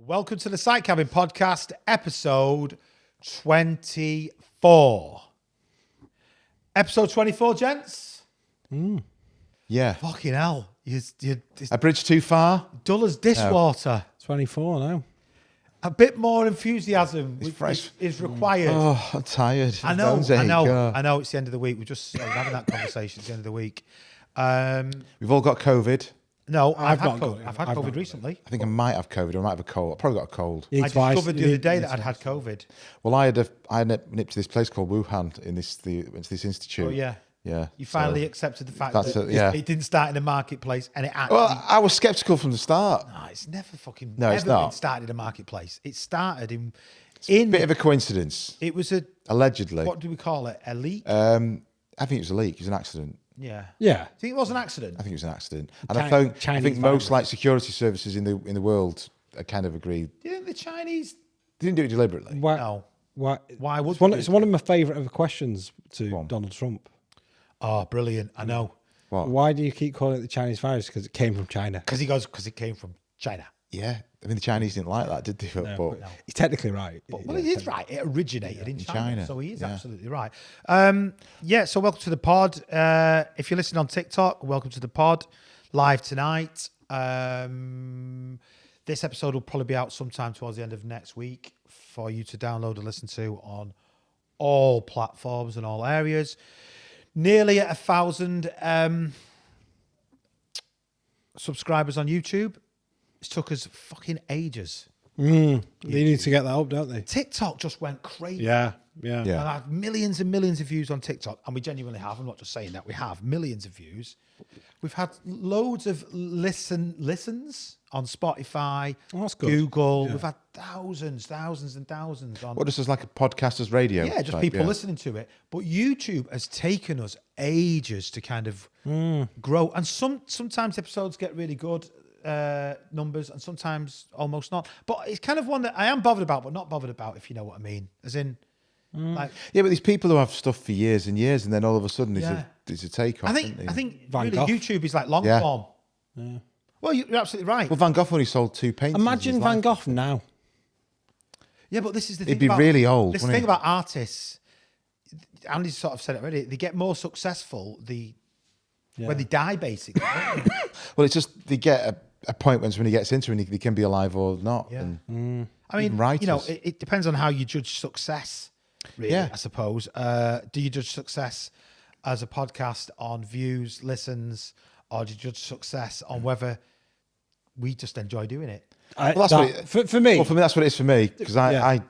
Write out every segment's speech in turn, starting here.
Welcome to the Site Cabin Podcast, episode 24. Episode 24, gents. Yeah. Fucking hell. You're A bridge too far? dull as dishwater. 24 now. A bit more enthusiasm fresh. is required. Oh, I'm tired. I know. Bones ache. I know. It's the end of the week. We're just having that conversation. It's the end of the week. We've all got COVID. No, I've had not got COVID. it. I've had I've COVID not got recently. I think I might have COVID or I might have a cold. I probably got a cold. You I need twice. discovered the other day that I'd had COVID. Well, I had nipped to this place called Wuhan went to this institute. Oh, yeah. Yeah. You finally accepted the fact that's that it, yeah. it didn't start in the marketplace and it actually... Well, I was sceptical from the start. No, it's never fucking No, it's never been not. started in a marketplace. It started in Bit of a coincidence. it was a Allegedly. what do we call it? A leak? I think it was a leak. It was an accident. Yeah. Yeah. Think it was an accident? I think it was an accident. And I Chinese think most virus. security services in the world are kind of agreed. Do you think the Chinese? They didn't do it deliberately. Why? No. Why? Why would it's one, they do it's one of my favourite ever questions to Go on. Donald Trump. Oh, brilliant! I know What? Why do you keep calling it the Chinese virus? Because it came from China. because it came from China. Yeah. I mean, the Chinese didn't like that, did they? But He's technically right. Well, he is right. It originated in China, China, so he is yeah. absolutely right. So welcome to the pod. If you're listening on TikTok, welcome to the pod. Live tonight. This episode will probably be out sometime towards the end of next week for you to download and listen to on all platforms and all areas. Nearly at 1,000 subscribers on YouTube. It took us fucking ages. They need to get that up, don't they? TikTok just went crazy. Yeah. Yeah. And I have millions and millions of views on TikTok, and we genuinely have. I'm not just saying that. We have millions of views. We've had loads of listens on Spotify, Oh, that's good. Google. Yeah. We've had thousands and thousands on. What, this is like a podcaster's radio? Yeah, just type, people yeah. listening to it. But YouTube has taken us ages to kind of grow. And sometimes episodes get really good numbers, and sometimes almost not. But it's kind of one that I am bothered about, but not bothered about, if you know what I mean. As in, like, Yeah, but these people who have stuff for years and years, and then all of a sudden Yeah. it's a take off. I think Van really Gogh. YouTube is like long Yeah. form. Well, you're absolutely right. Well, Van Gogh only sold 2 paintings. Imagine Van Gogh now. Yeah, but this is the thing. It'd be about, really old, This is the wouldn't thing it? about artists. Andy sort of said it already. They get more successful when they die, basically. don't they? Well, it's just they get a point when somebody gets into it, and they can be alive or not. Yeah. And I mean, Even writers. it depends on how you judge success. Really, Yeah. I suppose. Do you judge success as a podcast on views, listens, or do you judge success on whether we just enjoy doing it? Well, that's what it- for me. well, for me, that's what it is for me because Yeah. I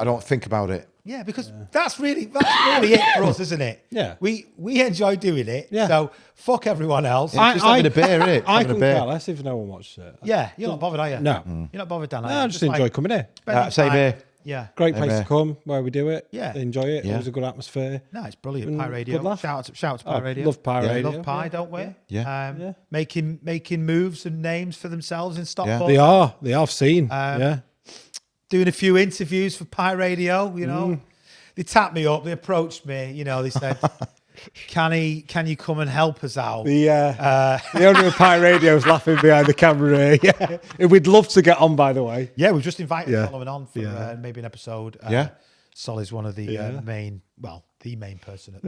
don't think about it. Yeah, because that's really it for us, isn't it? Yeah. We enjoy doing it. Yeah. So fuck everyone else. It's just having a beer, innit? I Having a couldn't beer. care less if no one watches it. Yeah, you're not bothered, are you? No. You're not bothered, Dan. are No, you? I just enjoy like coming here. spending Same time- here. Yeah. Great place Amen. to come where we do it. Yeah. Enjoy it. Yeah. It was a good atmosphere. No, it's brilliant. Mm, Pie good Radio. laugh. Shout out to Pie Oh, Radio. love Pie Yeah, Radio. love Pie, don't we? Yeah. Making moves and names for themselves in Stockport. They are. They are seen. Um, yeah. Doing a few interviews for Pie Radio, you know. They tapped me up, they approached me, you know, they said, can you come and help us out? The owner of Pie Radio is laughing behind the camera. Yeah. We'd love to get on, by the way. Yeah, we've just invited Yeah. following on for maybe an episode. Yeah. Solly's one of the the main person at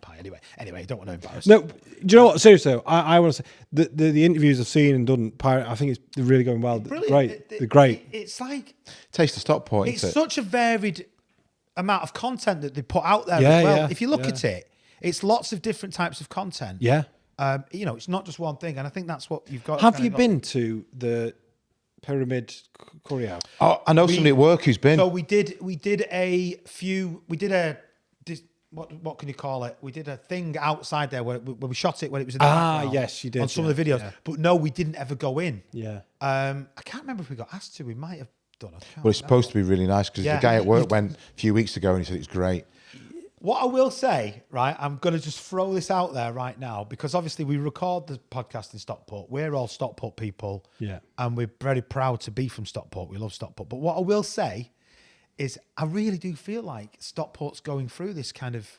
Pie anyway, don't want to embarrass No, do you know what? Seriously, I want to say the interviews I've seen and done, I think they're really going well. Brilliant. Great. They're great. It's like Taste of Stockport. it's isn't it? such a varied amount of content that they put out there Yeah, as well. yeah, If you look yeah. at it, it's lots of different types of content. Yeah. It's not just one thing, and I think that's what you've got. Have kinda you got- been to the Pyramid Curry House? Oh, I know somebody at work who's been. So we did what can you call it? We did a thing outside there where we shot it when it was in the background yes, you did, on some yeah, of the videos. yeah. But no, we didn't ever go in. Yeah. I can't remember if we got asked to. We might have done. I can't Well, it's supposed to be really nice because Yeah. the guy at work went a few weeks ago and he said it's great. What I will say, right, I'm going to just throw this out there right now because obviously we record the podcast in Stockport. We're all Stockport people. Yeah. And we're very proud to be from Stockport. We love Stockport. But what I will say is I really do feel like Stockport's going through this kind of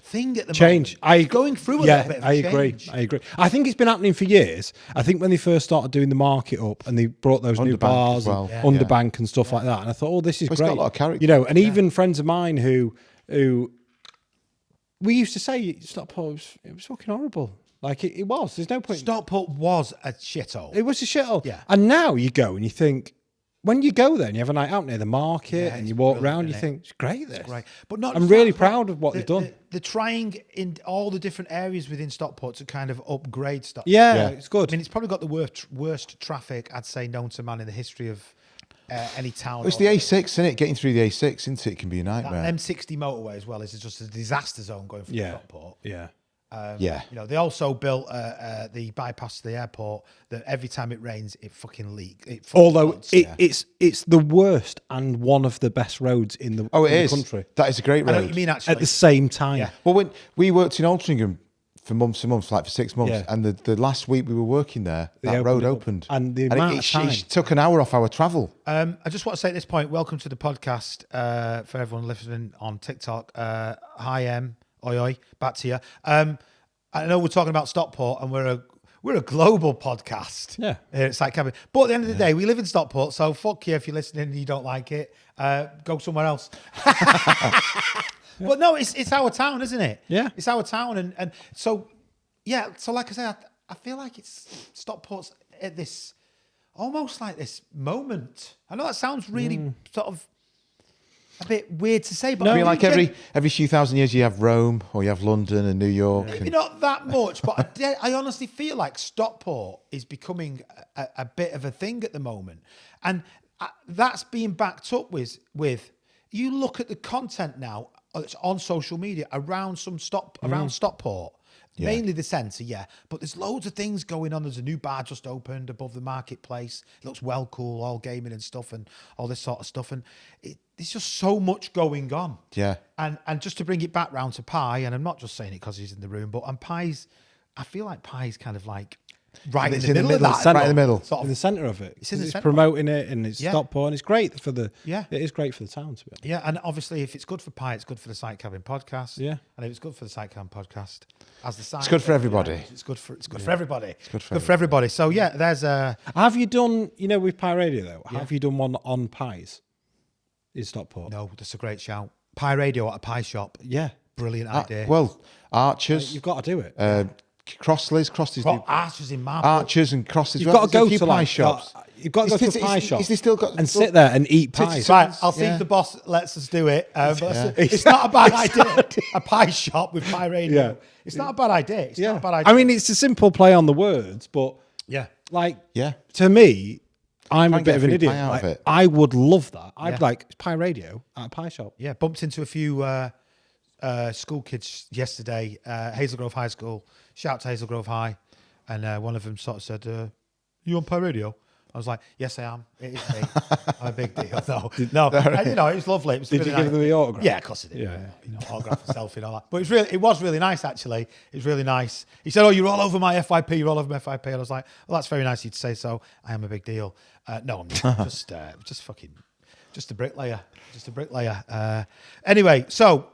thing at the change. moment. Going through a little bit of a change. I agree. I think it's been happening for years. I think when they first started doing the market up and they brought those new Underbank bars as well. and Underbank and stuff like that, and I thought, oh, this is It's great. got a lot of character. You know, and even friends of mine who we used to say Stockport it was fucking horrible. Like it was. There's no point. Stockport was a shithole. It was a shithole. Yeah. And now you go and you think, when you go there and you have a night out near the market and it's you walk brilliant, around, you isn't it? think, it's great this. Right. But not I'm just really that, proud of what they've done. They're trying in all the different areas within Stockport to kind of upgrade Stockport. Yeah, it's good. I mean, it's probably got the worst traffic, I'd say, known to man in the history of any town. It's the A6, isn't it? Getting through the A6, isn't it? It can be a That nightmare. M60 motorway as well is just a disaster zone going through Stockport. Yeah. Yeah. You know, they also built the bypass to the airport that every time it rains, it fucking leaks. Although it's the worst and one of the best roads in the, Oh, it in is. the country. That is a great I know road. what you mean, actually. At the same time. Yeah. Well, when we worked in Altrincham for months and months, like for 6 months, Yeah. and the last week we were working there, They that road opened it up. opened. And the amount of time. it took an hour off our travel. I just want to say at this point, welcome to the podcast for everyone listening on TikTok. Hi, oi, oi, back to you. I know we're talking about Stockport, and we're a global podcast. Yeah. Here at Site Cabin. But at the end of the day, we live in Stockport, so fuck you if you're listening and you don't like it. Go somewhere else. But no, it's our town, isn't it? Yeah. It's our town, and so yeah. So like I say, I feel like it's Stockport's at this almost like this moment. I know that sounds really sort of a bit weird to say, but I mean, do like every few thousand years, you have Rome or you have London and New York. maybe not that much, but I honestly feel like Stockport is becoming a bit of a thing at the moment, and that's being backed up with you look at the content now that's on social media around around Stockport. Yeah. Mainly the centre, yeah. But there's loads of things going on. There's a new bar just opened above the marketplace. It looks well cool, all gaming and stuff and all this sort of stuff. And there's just so much going on. Yeah. And just to bring it back round to Pi, and I'm not just saying it because he's in the room, but I feel like Pi's kind of like right in the middle of that. right in the middle. Sort In of, the centre of it. It's in the It's centre. promoting it and it's Stockport and it's great for the Yeah. It is great for the town to be honest. yeah, and obviously if it's good for Pi, it's good for the Site Cabin podcast. Yeah. And if it's good for the Site Cabin podcast, as the sign It's good for everybody. It's good for everybody. It's good for everybody. So yeah, there's a Have you done, with Pi Radio though, have you done one on pies in Stockport? no, that's a great shout. Pi Radio at a pie shop. Yeah. Brilliant idea. Well, Archers, You've got to do it. Crossley's, Archers in Marble. Archers and Crossley's. You've got to There's a go few to pie like shops. You've got to go Is to a this- pie is- shop is this still got- and sit there and eat pies. Right, I'll see if the boss lets us do it. But it's not a bad idea. A pie shop with Pi Radio. Yeah. It's not a bad idea. It's not a bad idea. I mean, it's a simple play on the words, but yeah. like, Yeah. to me, I'm Try a and bit get of an free idiot. pie out of Like, it. I would love that. I'd Yeah. like Pi Radio at a pie shop. Yeah, bumped into a few school kids yesterday, Hazel Grove High School. Shout out to Hazel Grove High. And one of them sort of said, you on Pi Radio? I was like, yes, I am. It is me. I'm a big deal. No, it was lovely. It was Did really you give nice. them the autograph? Yeah, of course I did. Yeah. Autograph and selfie and all that. But it was really nice, actually. It was really nice. He said, you're all over my FYP. You're all over my FYP. And I was like, well, that's very nice of you to say so. I am a big deal. No, I'm not. Just a bricklayer. Just a bricklayer. Anyway, so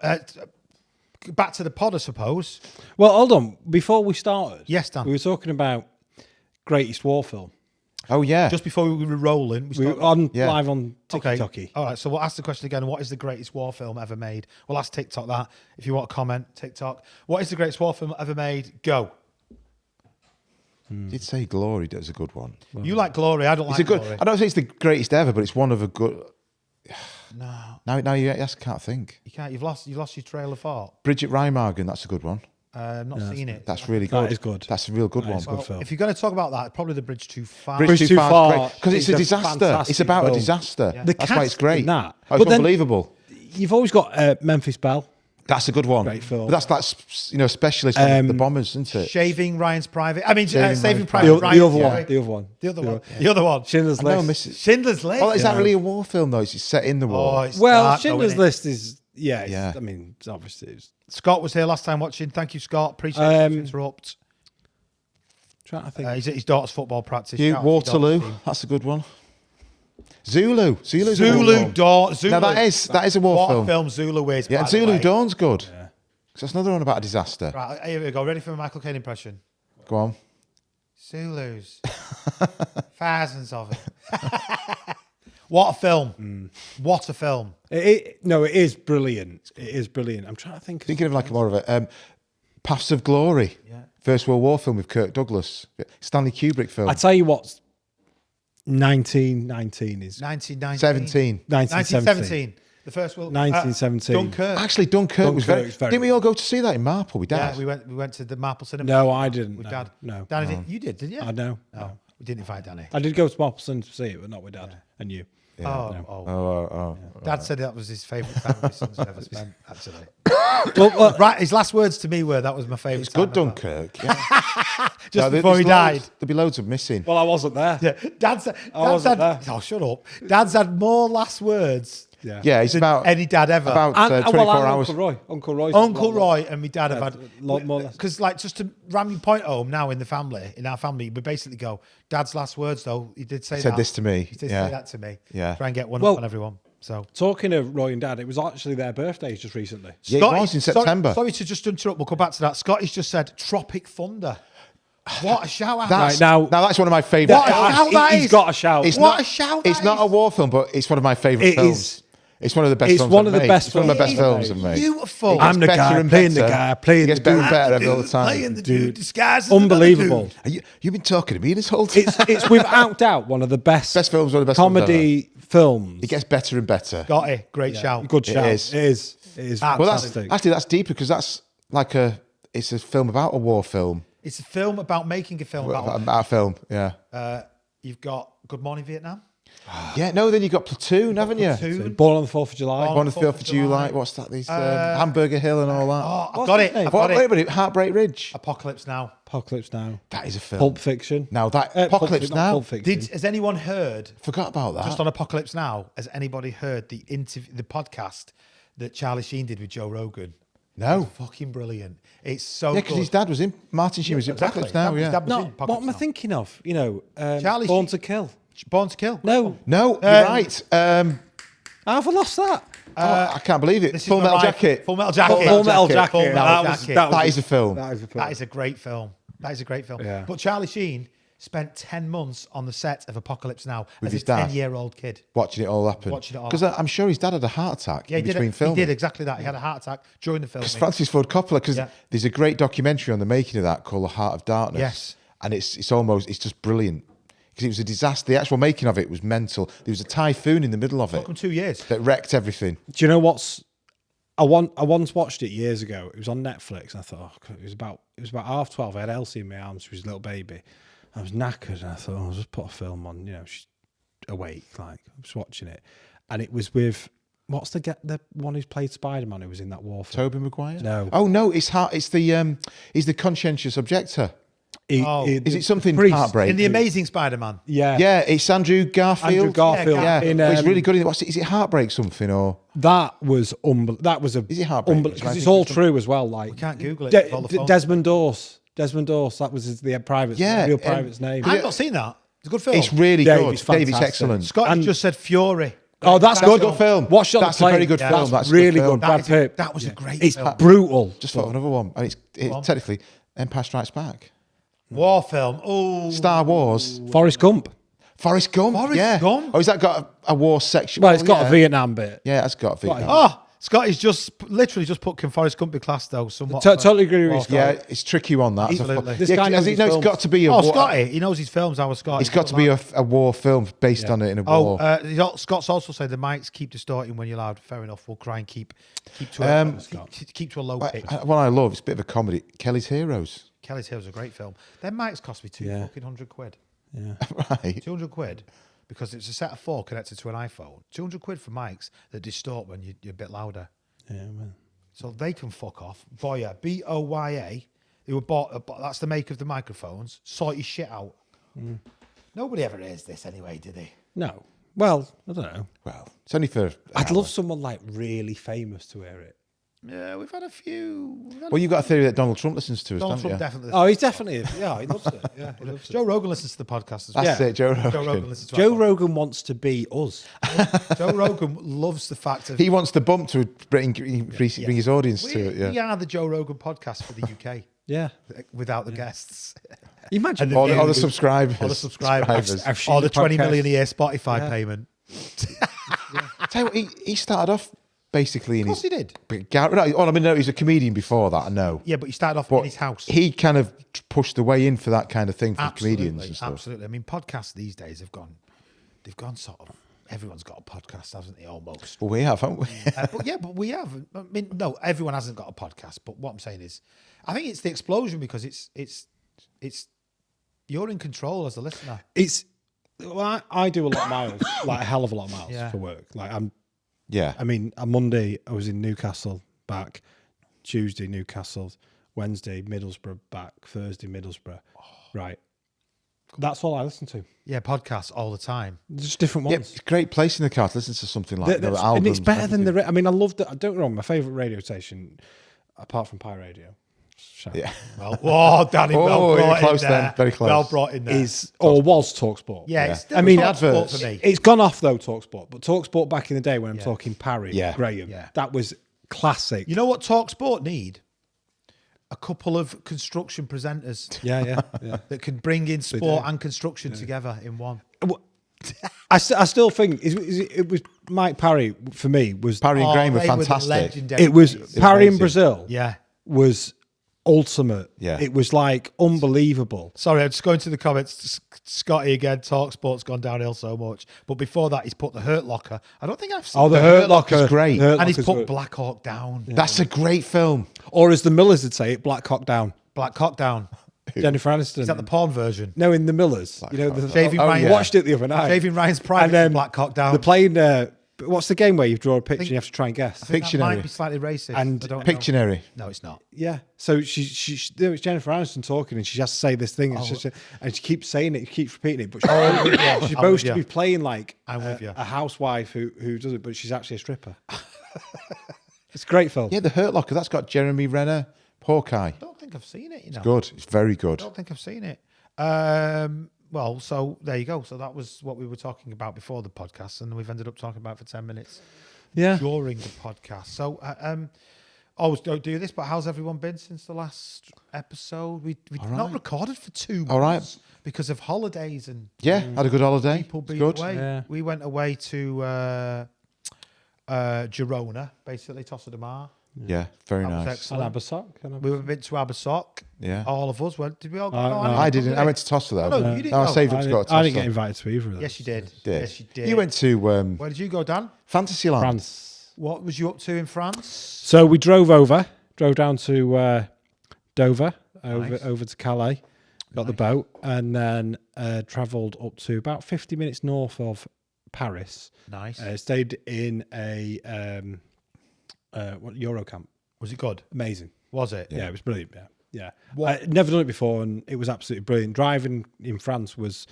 back to the pod, I suppose. Well, hold on. Before we started, Yes, Dan. we were talking about greatest war film. Oh yeah. Just before we were rolling, We were live on Okay. TikTok. All right. So we'll ask the question again. What is the greatest war film ever made? We'll ask TikTok that. If you want to comment, TikTok. What is the greatest war film ever made? Go. Did say Glory. That was a good one. You like Glory. I don't It's like a good. Glory. I don't say it's the greatest ever, but it's one of a good. No, Now you just can't think. you can't. You've lost your trail of thought. Bridget Reimargen. That's a good one. I've not seen it. That's really good. That is good. That's a real good That one. is good film. If you're going to talk about that, probably The Bridge Too Far. Bridge Too Far because it's is a a disaster. It's fantastic about a film. disaster. Yeah. The That's why it's cast great. in that. Oh, it's But then- unbelievable. You've always got Memphis Belle. That's a good one. Great film. But that's specialist on the bombers, isn't it? Shaving Ryan's Private. I mean, Saving Saving Ryan. Private Ryan. The other sorry. one. The other one. The other one. The other one. Schindler's I know, List. Mrs. Schindler's List. Oh, is that really a war film though? It's set in the Oh, war. it's Well, dark, though, Schindler's isn't it? List is Yeah. I mean, it's obviously it's Scott was here last time watching. Thank you, Scott. Appreciate it. To interrupt. trying to think. He's at his daughter's football practice. Hugh, Shout out to your daughter's Waterloo. team. That's a good one. Zulu. Zulu's a war Zulu film. Dawn. Zulu. Now that is a war What film. a film Zulu is. Yeah, by and the Zulu way. Dawn's good. So that's another one about a disaster. Right, here we go. Ready for a Michael Caine impression? Go on. Zulus. Thousands of it. What a film. What a film. No, it is brilliant. It is brilliant. I'm trying to think. Thinking of like more of a Paths of Glory. Yeah. First World War film with Kirk Douglas. Stanley Kubrick film. I tell you what, 1919 is 1919. 17. 1917. The first World 1917. Dunkirk. Actually, Dunkirk was very... Dunkirk's very Didn't we all go to see that in Marple? We did. Yeah, we went to the Marple Cinema. No, I didn't. With no, Dad. no. Danny, you did, didn't you? I know. No, No. we didn't invite Danny. I did go to Mopelson to see it, but not with Dad and you. Oh. Dad said that was his favourite time his son's ever spent, actually. Well, Right, his last words to me were, that was my favourite It's good, time ever." Dunkirk. Yeah. Just No, before he there's died. loads- There'll be loads of missing. I wasn't there. Yeah, Dad's wasn't had, there. oh, shut up. Dad's had more last words Yeah, it's than about any dad ever. about And, 24 and hours. Uncle Roy. Uncle Roy and my dad have had a lot more. because, like, just to ram your point home now in our family, we basically go, Dad's last words though. He did say Said that. this to me. He did Yeah. say that to me. Yeah. Try and get one Well- up on everyone. So Talking of Roy and Dad, it was actually their birthdays just recently. Yeah, it Scotty- was in September. Sorry to just interrupt. We'll come back to that. Scotty's just said Tropic Thunder. What a shout out! That's, Right, now- that's one of my favourite. What a shout that He's is. got a shout. It's What not a shout It's that not a is. war film, but it's one of my favourite It films. is. It's one of the best It's films. one I've of the made. best It's one of the best films. films I've made. Beautiful. It gets I'm the better guy and playing the better. guy playing It gets the better dude. and better all the Playing time. the dude disguised as another Unbelievable. dude. You've been talking to me this whole time. It's without doubt one of the best Best films, one of the best films comedy films. It gets better and better. Scotty, great shout. Good shout. is. It is. It is. Ah, Well, that's fantastic. actually that's deeper because that's like it's a film about a war film. It's a film about making a film about. About a film, yeah. You've got Good Morning Vietnam. Yeah, no, then you got Platoon, haven't you? Platoon. Born on the 4th of July. Born- One of the 4th of 4th of July. July. What's that? These Hamburger Hill and all that. Oh, I've What's got his it. name? I've got Wait a it. minute, Heartbreak Ridge. Apocalypse Now. Apocalypse Now. That is a film. Pulp Fiction. Now that Pulp Apocalypse Fiction, not Now. Pulp Fiction. Has anyone heard? Forgot about that. Just on Apocalypse Now, has anybody heard the podcast that Charlie Sheen did with Joe Rogan? No. It's fucking brilliant. It's so Yeah, because good. his dad was in Martin Sheen was in exactly. Apocalypse Now. His Yeah. dad was No, in what Apocalypse am I Now. thinking of? Charlie Born Sheen. to Kill. Born to Kill. No, No, you're right. how have I lost that? I can't believe it. This is Full my Metal right- Jacket. Full Metal Jacket. Full Metal Jacket. Full Metal Jacket. That is a film. That is a film. That is a great film. That is a great film. Yeah. But Charlie Sheen spent 10 months on the set of Apocalypse Now as his a dad? 10-year-old kid. Watching it all happen. Watching it all Because I'm sure his dad had a heart attack Yeah, in he did, between he filming. did exactly that. He had a heart attack during the filming. Because Francis Ford Coppola, because Yeah. there's a great documentary on the making of that called The Heart of Darkness. Yes. And it's just brilliant. Because it was a disaster. The actual making of it was mental. There was a typhoon in the middle of it Took him 2 years. that wrecked everything. Do you know what's? I once watched it years ago. It was on Netflix. And I thought it was about 12:30. I had Elsie in my arms. She was a little baby. I was knackered, and I thought, I'll just put a film on. She's awake. Like I was watching it, and it was with what's the one who's played Spider-Man who was in that war film? Tobey Maguire? No. Oh no, it's he's the conscientious objector. Is it something Priest. Heartbreak? In The Amazing Spider-Man. Yeah, Yeah, it's Andrew Garfield. Andrew Garfield. Yeah, Yeah, in, but it's really good. Is it Heartbreak something or? That was That was a. Is it Heartbreak? Because it's all true as well. Like We can't Google it. with all the phones. Desmond Dorse. Desmond Dorse. That was the private. Yeah, real private's name. I've not seen that. It's a good film. It's really Dave, good. it's Dave, it's fantastic. excellent. Scott and- just said Fury. Oh, that's That's good. a good film. Watch it on That's the a plane. very good Yeah, film. That's That's a really film. good. Brad Pitt. That was a great It's film. brutal. Just thought of another one, and it's on. technically Empire Strikes Back, War film. Oh, Star Wars, Forrest Gump. Forrest Gump. Forrest yeah. Gump? Oh, has that got a war section? Well, it's got yeah. a Vietnam bit. Yeah, it's got a Vietnam. Oh, Scotty's just literally just put Can Forrest Gump be classed though somewhat. Totally agree with you, War Scott. Yeah, it's a tricky one. That. Absolutely. This Yeah, guy 'cause knows he his knows it's films. got to be a Oh, war. Scotty, he knows his films. Our Scotty. It's got to be a war film based on it in a war. Scott's also said the mics keep distorting when you're loud. Fair enough. We'll try and keep to a low pitch. What I love, it's a bit of a comedy. Kelly's Heroes. Kelly's Heroes is a great film. Their mics cost me Yeah. £200. Yeah. Right. £200 because it's a set of 4 connected to an iPhone. £200 for mics that distort when you're a bit louder. Yeah, man. So they can fuck off. Boya, Boya, who were bought. That's the make of the microphones. Sort your shit out. Nobody ever hears this anyway, did they? No. Well, I don't know. Well, it's only for. I'd love someone like really famous to hear it. Yeah, we've had a few. Well, you've got a theory that Donald Trump listens to us, Donald don't Trump you? definitely. Oh, he's definitely. Yeah, he loves it. Yeah, he loves it. Joe Rogan listens to the podcast as well. That's it, Joe Rogan. Joe Rogan listens to Joe our Rogan wants to be us. podcast. Joe Rogan loves the fact of He wants the bump to bring his audience to it. we Yeah. are the Joe Rogan podcast for the UK Yeah. without the guests. You imagine And Or the viewers, subscribers. or the subscribers, I've seen or the the 20 podcast. million a year Spotify Yeah. payment. Tell you what, he started off basically in Of course his. he did. No, he's a comedian before that. I know. Yeah, but he started off But in his house. he kind of pushed the way in for that kind of thing for comedians and stuff. Absolutely. I mean, podcasts these days have gone. They've gone sort of. Everyone's got a podcast, hasn't they? Almost. Well, we have, haven't we? But we have. I mean, no, everyone hasn't got a podcast. But what I'm saying is, I think it's the explosion because it's you're in control as a listener. It's. Well, I do a lot of miles, like a hell of a lot of miles for work. Like Yeah. I mean, on Monday I was in Newcastle back, Tuesday Newcastle, Wednesday Middlesbrough back, Thursday Middlesbrough. Right. That's all I listen to. Yeah, podcasts all the time. Just different Yeah, ones. it's a great place in the car to listen to something like the albums. And it's better than everything. the. I mean, I loved it. Don't get me wrong. My favourite radio station, apart from Pi Radio, shout Yeah. Well, Danny, Oh, well you're brought close in there. then, very close. Well brought in there. is or was Talksport. yeah, Yeah. it's still I mean, Talksport adverts. for me. It's gone off though, Talksport. But Talksport back in the day when I'm Yeah. talking Parry, Yeah. Graham, Yeah. that was classic. You know what Talksport need? A couple of construction presenters Yeah. that can bring in sport and construction together in one. I still think it was Mike Parry for me was Parry and Graham were they the fantastic. legendary it was days. Parry in amazing. Brazil Yeah. was ultimate. Yeah. It was like unbelievable. Sorry, I'm just going to the comments. Scotty again. Talksport's gone downhill so much. But before that, he's put the Hurt Locker. I don't think I've seen. Oh, the Hurt Locker, great. The Hurt And he's Locker's put good. Black Hawk Down. That's a great film. Or as the Millers would say it, Black Cock Down. Black Hawk Down. Jennifer Aniston. Is that the porn version? No, in the Millers. You know, the, Shaving I Ryan. watched it the other night. Shaving Ryan's Private And, Black Hawk Down. They're playing. What's the game where you draw a picture and you have to try and guess? I think that might Pictionary. be slightly racist. And I don't know. Pictionary. No, it's not. Yeah. So there was Jennifer Aniston talking, and she has to say this thing, and, and she keeps saying it, she keeps repeating it, but she's I'm supposed with to you. be playing like I'm with you. a housewife who does it, but she's actually a stripper. It's a great film. Yeah, The Hurt Locker. That's got Jeremy Renner, Hawkeye. I don't think I've seen it, you know. Good. It's very good. I don't think I've seen it. Well, so there you go. So that was what we were talking about before the podcast, and we've ended up talking about it for 10 minutes Yeah. during the podcast. So, always don't do this, but how's everyone been since the last episode? We've not recorded for 2 months All right. because of holidays and Yeah, had a good holiday. people It's being good. away. Yeah. We went away to Girona, basically, Tossa de Mar. Yeah, very That was nice. excellent. Abersock. We went to Abersock. Yeah. All of us went. Did we all go? I didn't. I went to Tossa though. Oh, no, you didn't I go. saved up to go to Tossa. I didn't get invited to either of those. Yes, you did. Did. Yes, you did. You went to Where did you go, Dan? Fantasyland. France. What was you up to in France? So we drove down to Dover, Nice. over to Calais, got the boat, and then travelled up to about 50 minutes north of Paris. Nice. Stayed in a Euro camp. Was it good? Amazing. Was it? Yeah, it was brilliant. Yeah. What- I'd never done it before, and it was absolutely brilliant. Driving in France was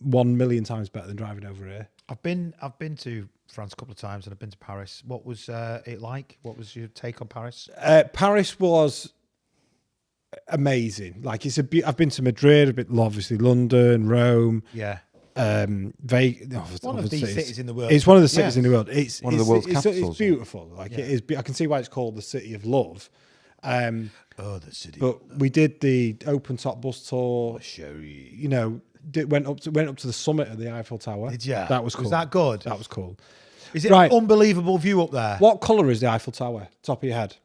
1,000,000 times better than driving over here. I've been to France a couple of times, and I've been to Paris. What was it like? What was your take on Paris? Paris was amazing. Like I've been to Madrid, a bit obviously London, Rome, Yeah. Vegas. One of these cities in the world. It's one of the cities Yeah. in the world. It's One of the world's it's capitals, yeah. beautiful. Like it is. I can see why it's called the city of love. Oh, the city. But we did the open top bus tour. Sherry. You know, went up to the summit of the Eiffel Tower. Did you? That was cool. Was that good? That was cool. Is it Right. an unbelievable view up there? What colour is the Eiffel Tower? Top of your head.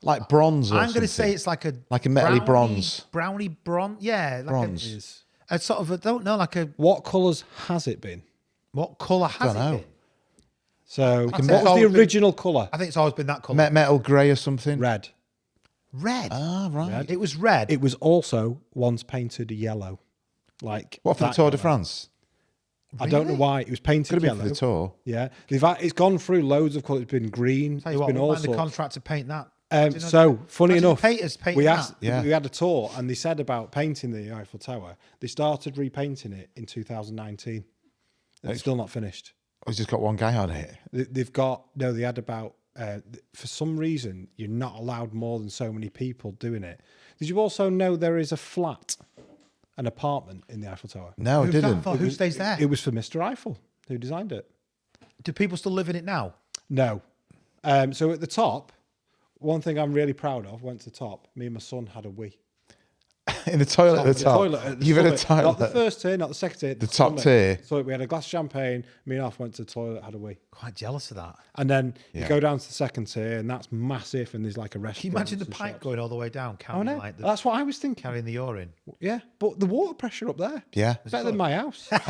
Like bronze or I'm going to something. say it's like a metally bronze. brownie bronze. Yeah, like Bronze. A sort of I don't know, like a What colours has it been? what colour has Don't know. it been? So I'd say what it's was always the been- original colour? I think it's always been that colour. Metal grey or something. Red. Red. Ah, right. It was red. It was also once painted yellow. Like What for the that Tour de colour. France? I don't know Really? why it was painted Could have been yellow. for the tour. Yeah, it's gone through loads of colours. It's been green. Tell you It's what, been we'll all find the sorts. contract to paint that. So funny imagine enough, painters painting we that. asked. Yeah. We had a tour, and they said about painting the Eiffel Tower. They started repainting it in 2019. It's still not finished. Oh, he's just got one guy on it. They've got They had about for some reason you're not allowed more than so many people doing it. Did you also know there is a flat, an apartment in the Eiffel Tower? No, I Who's that didn't. for? Who stays there? It was for Mr. Eiffel, who designed it. Do people still live in it now? No. So at the top, one thing I'm really proud of, went to the top, me and my son had a wee. In the toilet at the top. You've had a toilet. Not the first tier, not the second tier. The top tier. So we had a glass of champagne, me and Alf went to the toilet, had a wee. Quite jealous of that. And then you Yeah. go down to the second tier, and that's massive, and there's like a restaurant. Can you imagine the and pipe shops. going all the way down, Oh, carrying no. like the, That's what I was thinking. carrying the urine? Yeah, but the water pressure up there, Yeah. better than my house. Like,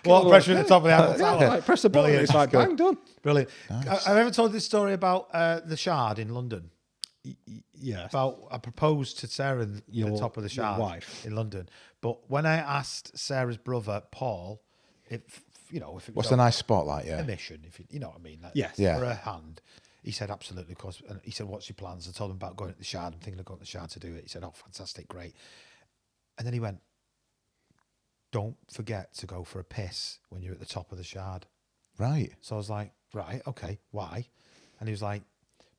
Water pressure at the top of the Eiffel Tower. like, press the button, it's like bang, done. Brilliant. I've ever told this story about the Shard in London. Yeah. About I proposed to Sarah at Your- the top of the your Shard wife. in London. But when I asked Sarah's brother Paul, if if it was What's the nice spot like? a Yeah. mission, if you know what I mean, like, Yes. Yeah. for a hand. He said absolutely, of course. And he said, "What's your plans?" I told him about going to the Shard. I'm thinking of going to the Shard to do it. He said, "Oh, fantastic, great." And then he went, "Don't forget to go for a piss when you're at the top of the Shard." Right. So I was like, "Right, okay, why?" And he was like,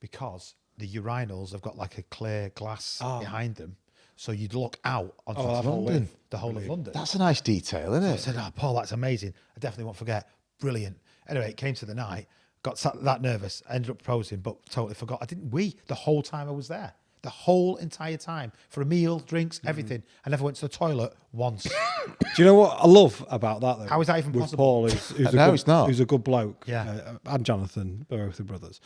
"Because the urinals have got like a clear glass behind them, so you'd look out onto Oh, the whole London. the whole of London." That's a nice detail, isn't I it? said, "Oh, Paul, that's amazing. I definitely won't forget. Brilliant." Anyway, it came to the night, got that nervous, ended up proposing, but totally forgot. I didn't wee the whole time I was there. The whole entire time for a meal, drinks, everything. I never went to the toilet once. Do you know what I love about that though? How is that even with possible? Paul, who's No, a it's not. Who's a good bloke. Yeah. And Jonathan, they're both the brothers.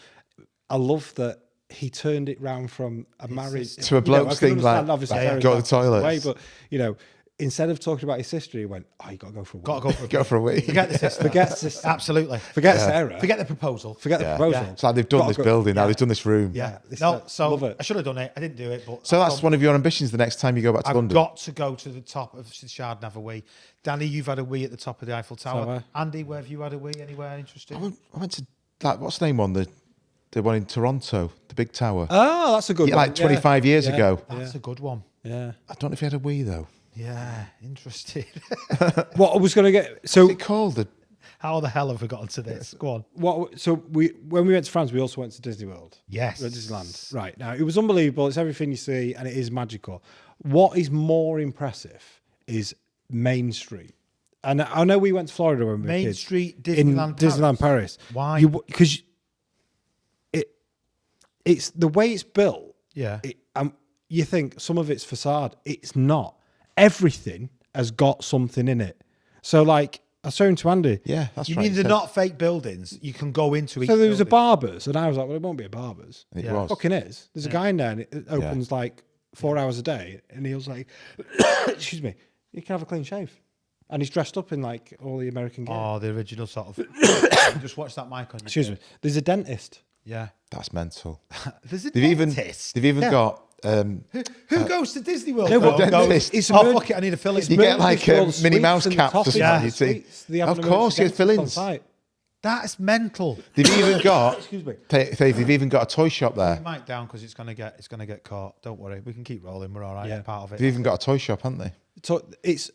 I love that he turned it round from a married To a bloke's thing, like, obviously yeah, Sarah's go to the passed toilet. away, but instead of talking about his sister, he went, "Oh, you got to go for a walk. Got to go for a Go for a wee. Forget the sister. Forget sister. Absolutely. Forget Sarah. Forget the proposal. Forget the Yeah. proposal. It's like they've done Gotta this go- building now. They've done this room. Yeah. This- No, so love it. I should have done it. I didn't do it, but So that's one of your ambitions the next time you go back to I've London. got to go to the top of the Shard and have a wee. Danny, you've had a wee at the top of the Eiffel Tower. have Andy, where have you had a wee? Anywhere interesting? I went to like what's the name one? The one in Toronto, the big tower. Oh, that's a good Yeah, one. like 25 years Yeah. ago. That's a good one. Yeah. I don't know if he had a wee though. Yeah, interesting. What I was going to get... So What's it called? How the hell have we got onto this? Go on. when we went to France, we also went to Disney World. Yes. Disneyland. Right. Now, it was unbelievable. It's everything you see, and it is magical. What is more impressive is Main Street. And I know we went to Florida when we were Main kids. Street, in Disneyland Disneyland Paris. Why? Because it's the way it's built. Yeah. You think some of it's facade. It's not. Everything has got something in it. So, like, I was saying to Andy, Yeah, that's You right. mean he they're said. not fake buildings? You can go into each so there was a building. Barber's, and I was like, well, it won't be a Barber's. It Yeah. was. Fucking is. There's a guy in there, and it opens like 4 hours a day, and he was like, excuse me, you can have a clean shave. And he's dressed up in like all the American gear. Oh, the original sort of. Just watch that mic on you. Excuse me. There's a dentist. Yeah. That's mental. There's a They've dentist. even got. Who goes to Disney World? No, though? but dentist. Goes, It's oh, emer- fuck it, I need a filling. You get like All the Minnie sweets Mouse and the caps or toffees something. Yeah. and You the see. sweets. They have Of an course, you emergency get dentist on fillings. site. That's mental. They've even got. Excuse me. They've even got a toy shop there. Mic down because it's gonna get caught. Don't worry, we can keep rolling. We're all right. Yeah. It's part of it. They've even got a toy shop, haven't they? So there's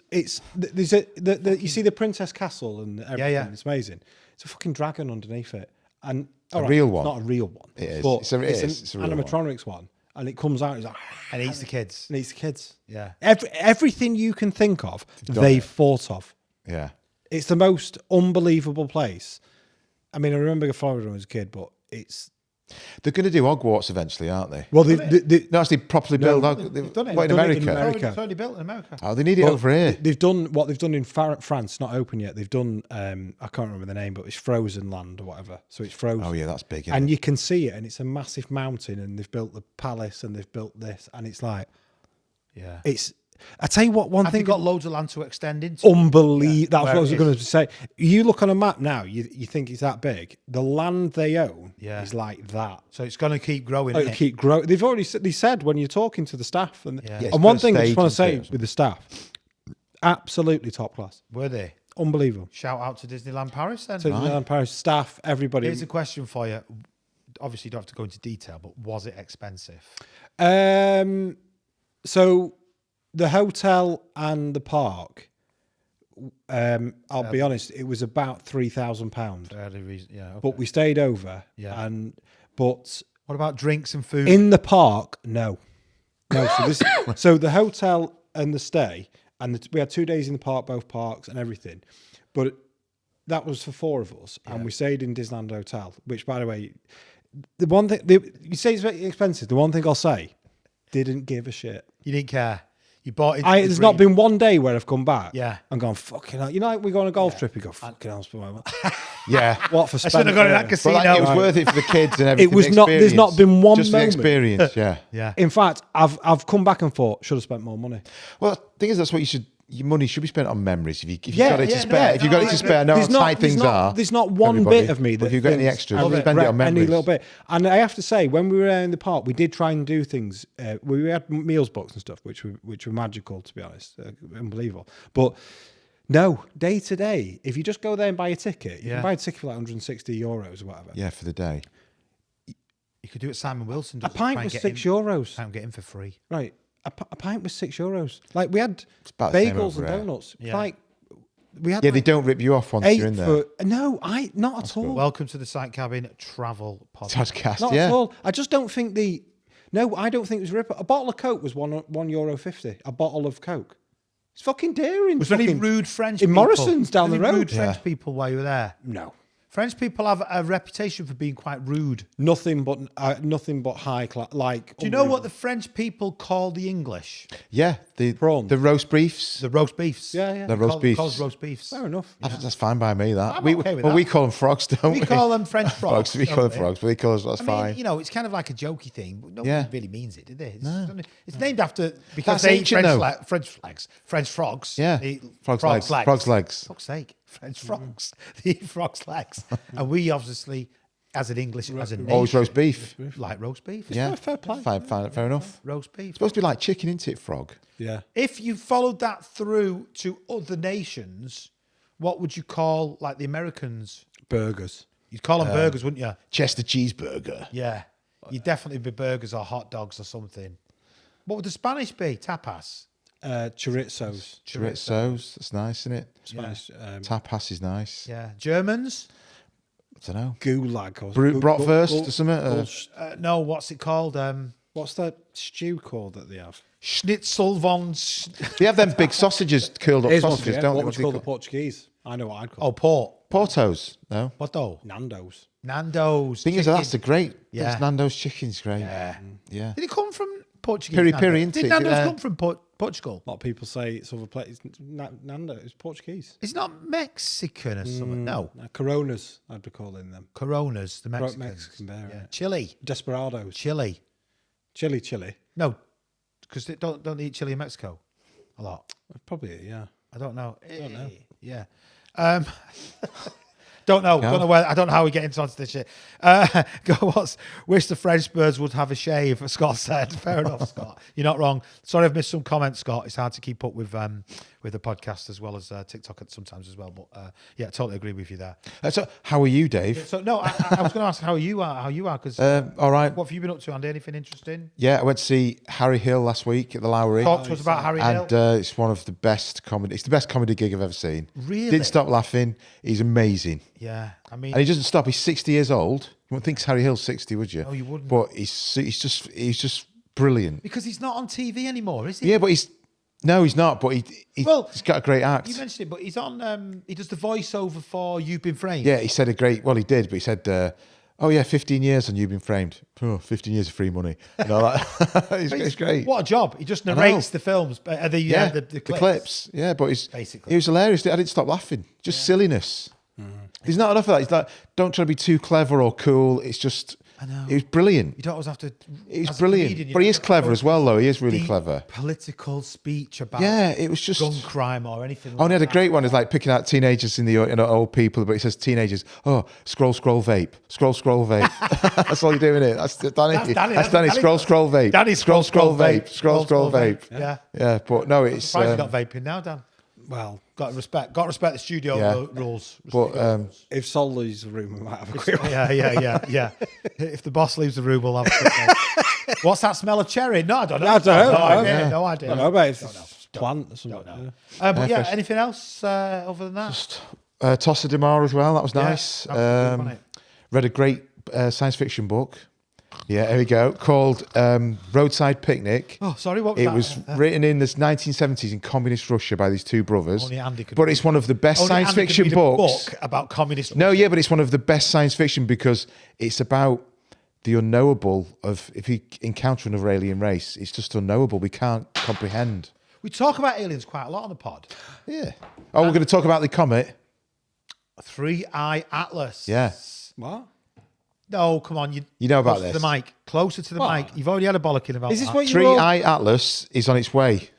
you see the Princess Castle and everything. yeah. It's amazing. It's a fucking dragon underneath it, and real it's one? not a real one. It is. But It's a real one. animatronics one, and it comes out. It's like And eats the kids. and eats the kids. Yeah. Everything you can think of, done they've it. thought of. Yeah. It's the most unbelievable place. I mean, I remember going to Florida when I was a kid, but it's They're going to do Hogwarts eventually, aren't they? well, No, actually, properly build. They've done it. What, in They've done it in America? America. It's already built in America. Oh, they need it over here. They've done what they've done in France, not open yet. They've done I can't remember the name, but it's Frozen Land or whatever. So it's frozen. Oh yeah, that's big. Isn't And it? you can see it, and it's a massive mountain, and they've built the palace, and they've built this, and it's like Yeah. it's. I tell you what, one Have thing you got loads of land to extend into? unbelievable. That's Where what I was it going to say. You look on a map now, you think it's that big. The land they own Yeah. is like that. So it's going to keep growing. It'll innit? keep growing. They've already they said when you're talking to the staff, and Yeah. Yeah, it's and one got a thing I just stage want to and say things. with the staff, absolutely top class, Were they? unbelievable. Shout out to Disneyland Paris then. So Disneyland Paris staff, everybody. Here's a question for you. Obviously, you don't have to go into detail, but was it expensive? So the hotel and the park I'll be honest, it was about £3,000. Fairly reason. Yeah. Okay. But we stayed over. Yeah. But What about drinks and food? in the park, no. So the hotel and the stay, and we had 2 days in the park, both parks and everything. But that was for 4 of us, and we stayed in Disneyland Hotel, which, by the way, the one thing, you say it's very expensive. The one thing I'll say, didn't give a shit. You didn't care. You bought it. There's not been one day where I've come back and gone, fucking hell. You know, like we go on a golf trip, you go, fucking hell, Yeah. what for I should have gone to that casino. But like, it was worth it for the kids and everything. It was not. There's not been one just moment. the experience. Yeah. Yeah. In fact, I've come back and thought, should have spent more money. Well, the thing is, that's what you should. Your money should be spent on memories. If you've Yeah, got it yeah, to spare, if you've got it to spare, I know how tight things are. There's not one everybody. bit of me But that if you've got any thinks extras, I spend it on regret memories. any little bit. And I have to say, when we were in the park, we did try and do things. We had meals booked and stuff, which were magical, to be honest, unbelievable. But no, day to day, if you just go there and buy a ticket, you can buy a ticket for like €160 or whatever. Yeah, for the day. You could do it. Simon Wilson. A pint was €6. Can't get in for free. Right. A pint was €6. Like we had about the same bagels over and here. donuts. Yeah. Like we had Yeah, they like don't rip you off once you're in there. No, not at all. Welcome to the Sight Cabin Travel Podcast. Podcast, Not yeah. at all. I just don't think I don't think it was rip. A bottle of Coke was €1.50. A bottle of Coke. It's fucking dear in Was there any fucking rude French in people? Morrison's down Was the there any road. rude French people while you were there? No. French people have a reputation for being quite rude. Nothing but high class. Like, Do you know what the French people call the English? Yeah, the Prawns. the roast beefs. The roast beefs. Yeah, yeah. The roast beefs. Calls roast beefs. Fair enough. That's fine by me. That I'm okay with well, that. we call them frogs, don't we? We call them French frogs. We call them don't frogs, but they call us. That's I mean, fine. you know, it's kind of like a jokey thing, but nobody Yeah. really means it, do they? It's named after because That's they eat ancient, though. French frogs. Yeah. They eat Frogs' legs. Frogs' legs. Fuck's sake, French frogs. They eat frogs' legs, and we obviously, as an English, as a nation, Always roast beef. like roast beef. Yeah, fair play. Fair enough. Roast beef. Supposed to be like chicken, isn't it? Frog. Yeah. If you followed that through to other nations, what would you call like the Americans? Burgers. You'd call them burgers, wouldn't you? Chester cheeseburger. Yeah. You'd definitely be burgers or hot dogs or something. What would the Spanish be? Tapas. Chorizos. Chorizos. That's nice, isn't it? Spanish. Tapas is nice. Yeah. Germans? I don't know. Gulag. Or Bratwurst or something. No, what's it called? What's that stew called that they have? Schnitzel von... They have them big sausages, curled up Here's one sausages, for you. don't What they? would you call the Portuguese? I know what I'd call Oh, port. Portos. No. What though? Nando's. Nando's. Thing is, chicken. that's a great. Yeah. Nando's chicken's great. Yeah. Yeah. Did it come from Portuguese? Piri Nando's? piri, isn't Did it? Nando's Yeah. come from Portugal? A lot of people say it's other places. Nando, it's Portuguese. It's not Mexican or something. No. Coronas, I'd be calling them. Coronas, the Mexicans. Mexican bear, Yeah. right. Chili. Desperados. Chili. Chili. No, because they don't they eat chili in Mexico a lot. Probably, yeah. I don't know. Don't know. Yeah. Don't know. No. Don't know where. I don't know how we get into this shit. Wish the French birds would have a shave. Scott said. Fair enough, Scott. You're not wrong. Sorry, I've missed some comments, Scott. It's hard to keep up with the podcast as well as TikTok sometimes as well. But yeah, totally agree with you there. So, how are you, Dave? So no, I was going to ask how you are. Because All right. what have you been up to, Andy? Anything interesting? Yeah, I went to see Harry Hill last week at the Lowry. Talk to us about Harry Hill. And it's one of the best comedy. It's the best comedy gig I've ever seen. Really? Didn't stop laughing. He's amazing, Yeah, I mean, and he doesn't stop. He's 60 years old. You wouldn't think Harry Hill's 60, would you? No, you wouldn't. But he's just brilliant. because he's not on TV anymore, is he? Yeah, but he's not. But he's got a great act. You mentioned it, but he's on. He does the voiceover for "You've Been Framed." Yeah, he said a great. Well, he did, but he said, "Oh yeah, 15 years and you've been framed. Oh, 15 years of free money." You know, it's great. What a job! He just narrates the films, the clips. Yeah, but he's Basically. he was hilarious. I didn't stop laughing. Just silliness. There's not enough of that. He's like, don't try to be too clever or cool. It's just. I know. He was brilliant. You don't always have to. He's as a brilliant, comedian, you but he don't is have to clever go as well, though. He is really deep clever. Political speech about Yeah, it was just. gun crime or anything. Oh, and he had a great one. It's like picking out teenagers in the old people, but it says teenagers. Oh, scroll vape, scroll vape. That's all you're doing it. That's Danny. That's Danny. Scroll vape. Danny, scroll vape. Scroll vape. Yeah. Yeah, but no, it's. Surprised you're not vaping now, Dan. Well, Got to respect the studio Yeah. rules. But if Sol leaves the room, we might have a quick one. Yeah. If the boss leaves the room, we'll have a quick one. What's that smell of cherry? No, I don't know. I don't know. No idea. I don't know, mate. It plant or something. Don't know. But fresh. anything else other than that? Just Tossa de Mar as well. That was nice. absolutely, wasn't it? Read a great science fiction book. Yeah, here we go. Called Roadside Picnic. Oh, sorry, what was It that? was written in the 1970s in communist Russia by these two brothers. Only Andy could But read it's one of the best Only science Andy could fiction read a books. book about communist. No, yeah, but it's one of the best science fiction because it's about the unknowable of if you encounter another alien race, it's just unknowable. We can't comprehend. We talk about aliens quite a lot on the pod. Yeah. Oh, we're going to talk about the comet. 3-Eye Atlas. Yeah. What? No, come on. You know about closer this. to the mic. Closer to the What? mic. You've already had a bollocking about Is this that. what you're all... 3-Eye Atlas is on its way.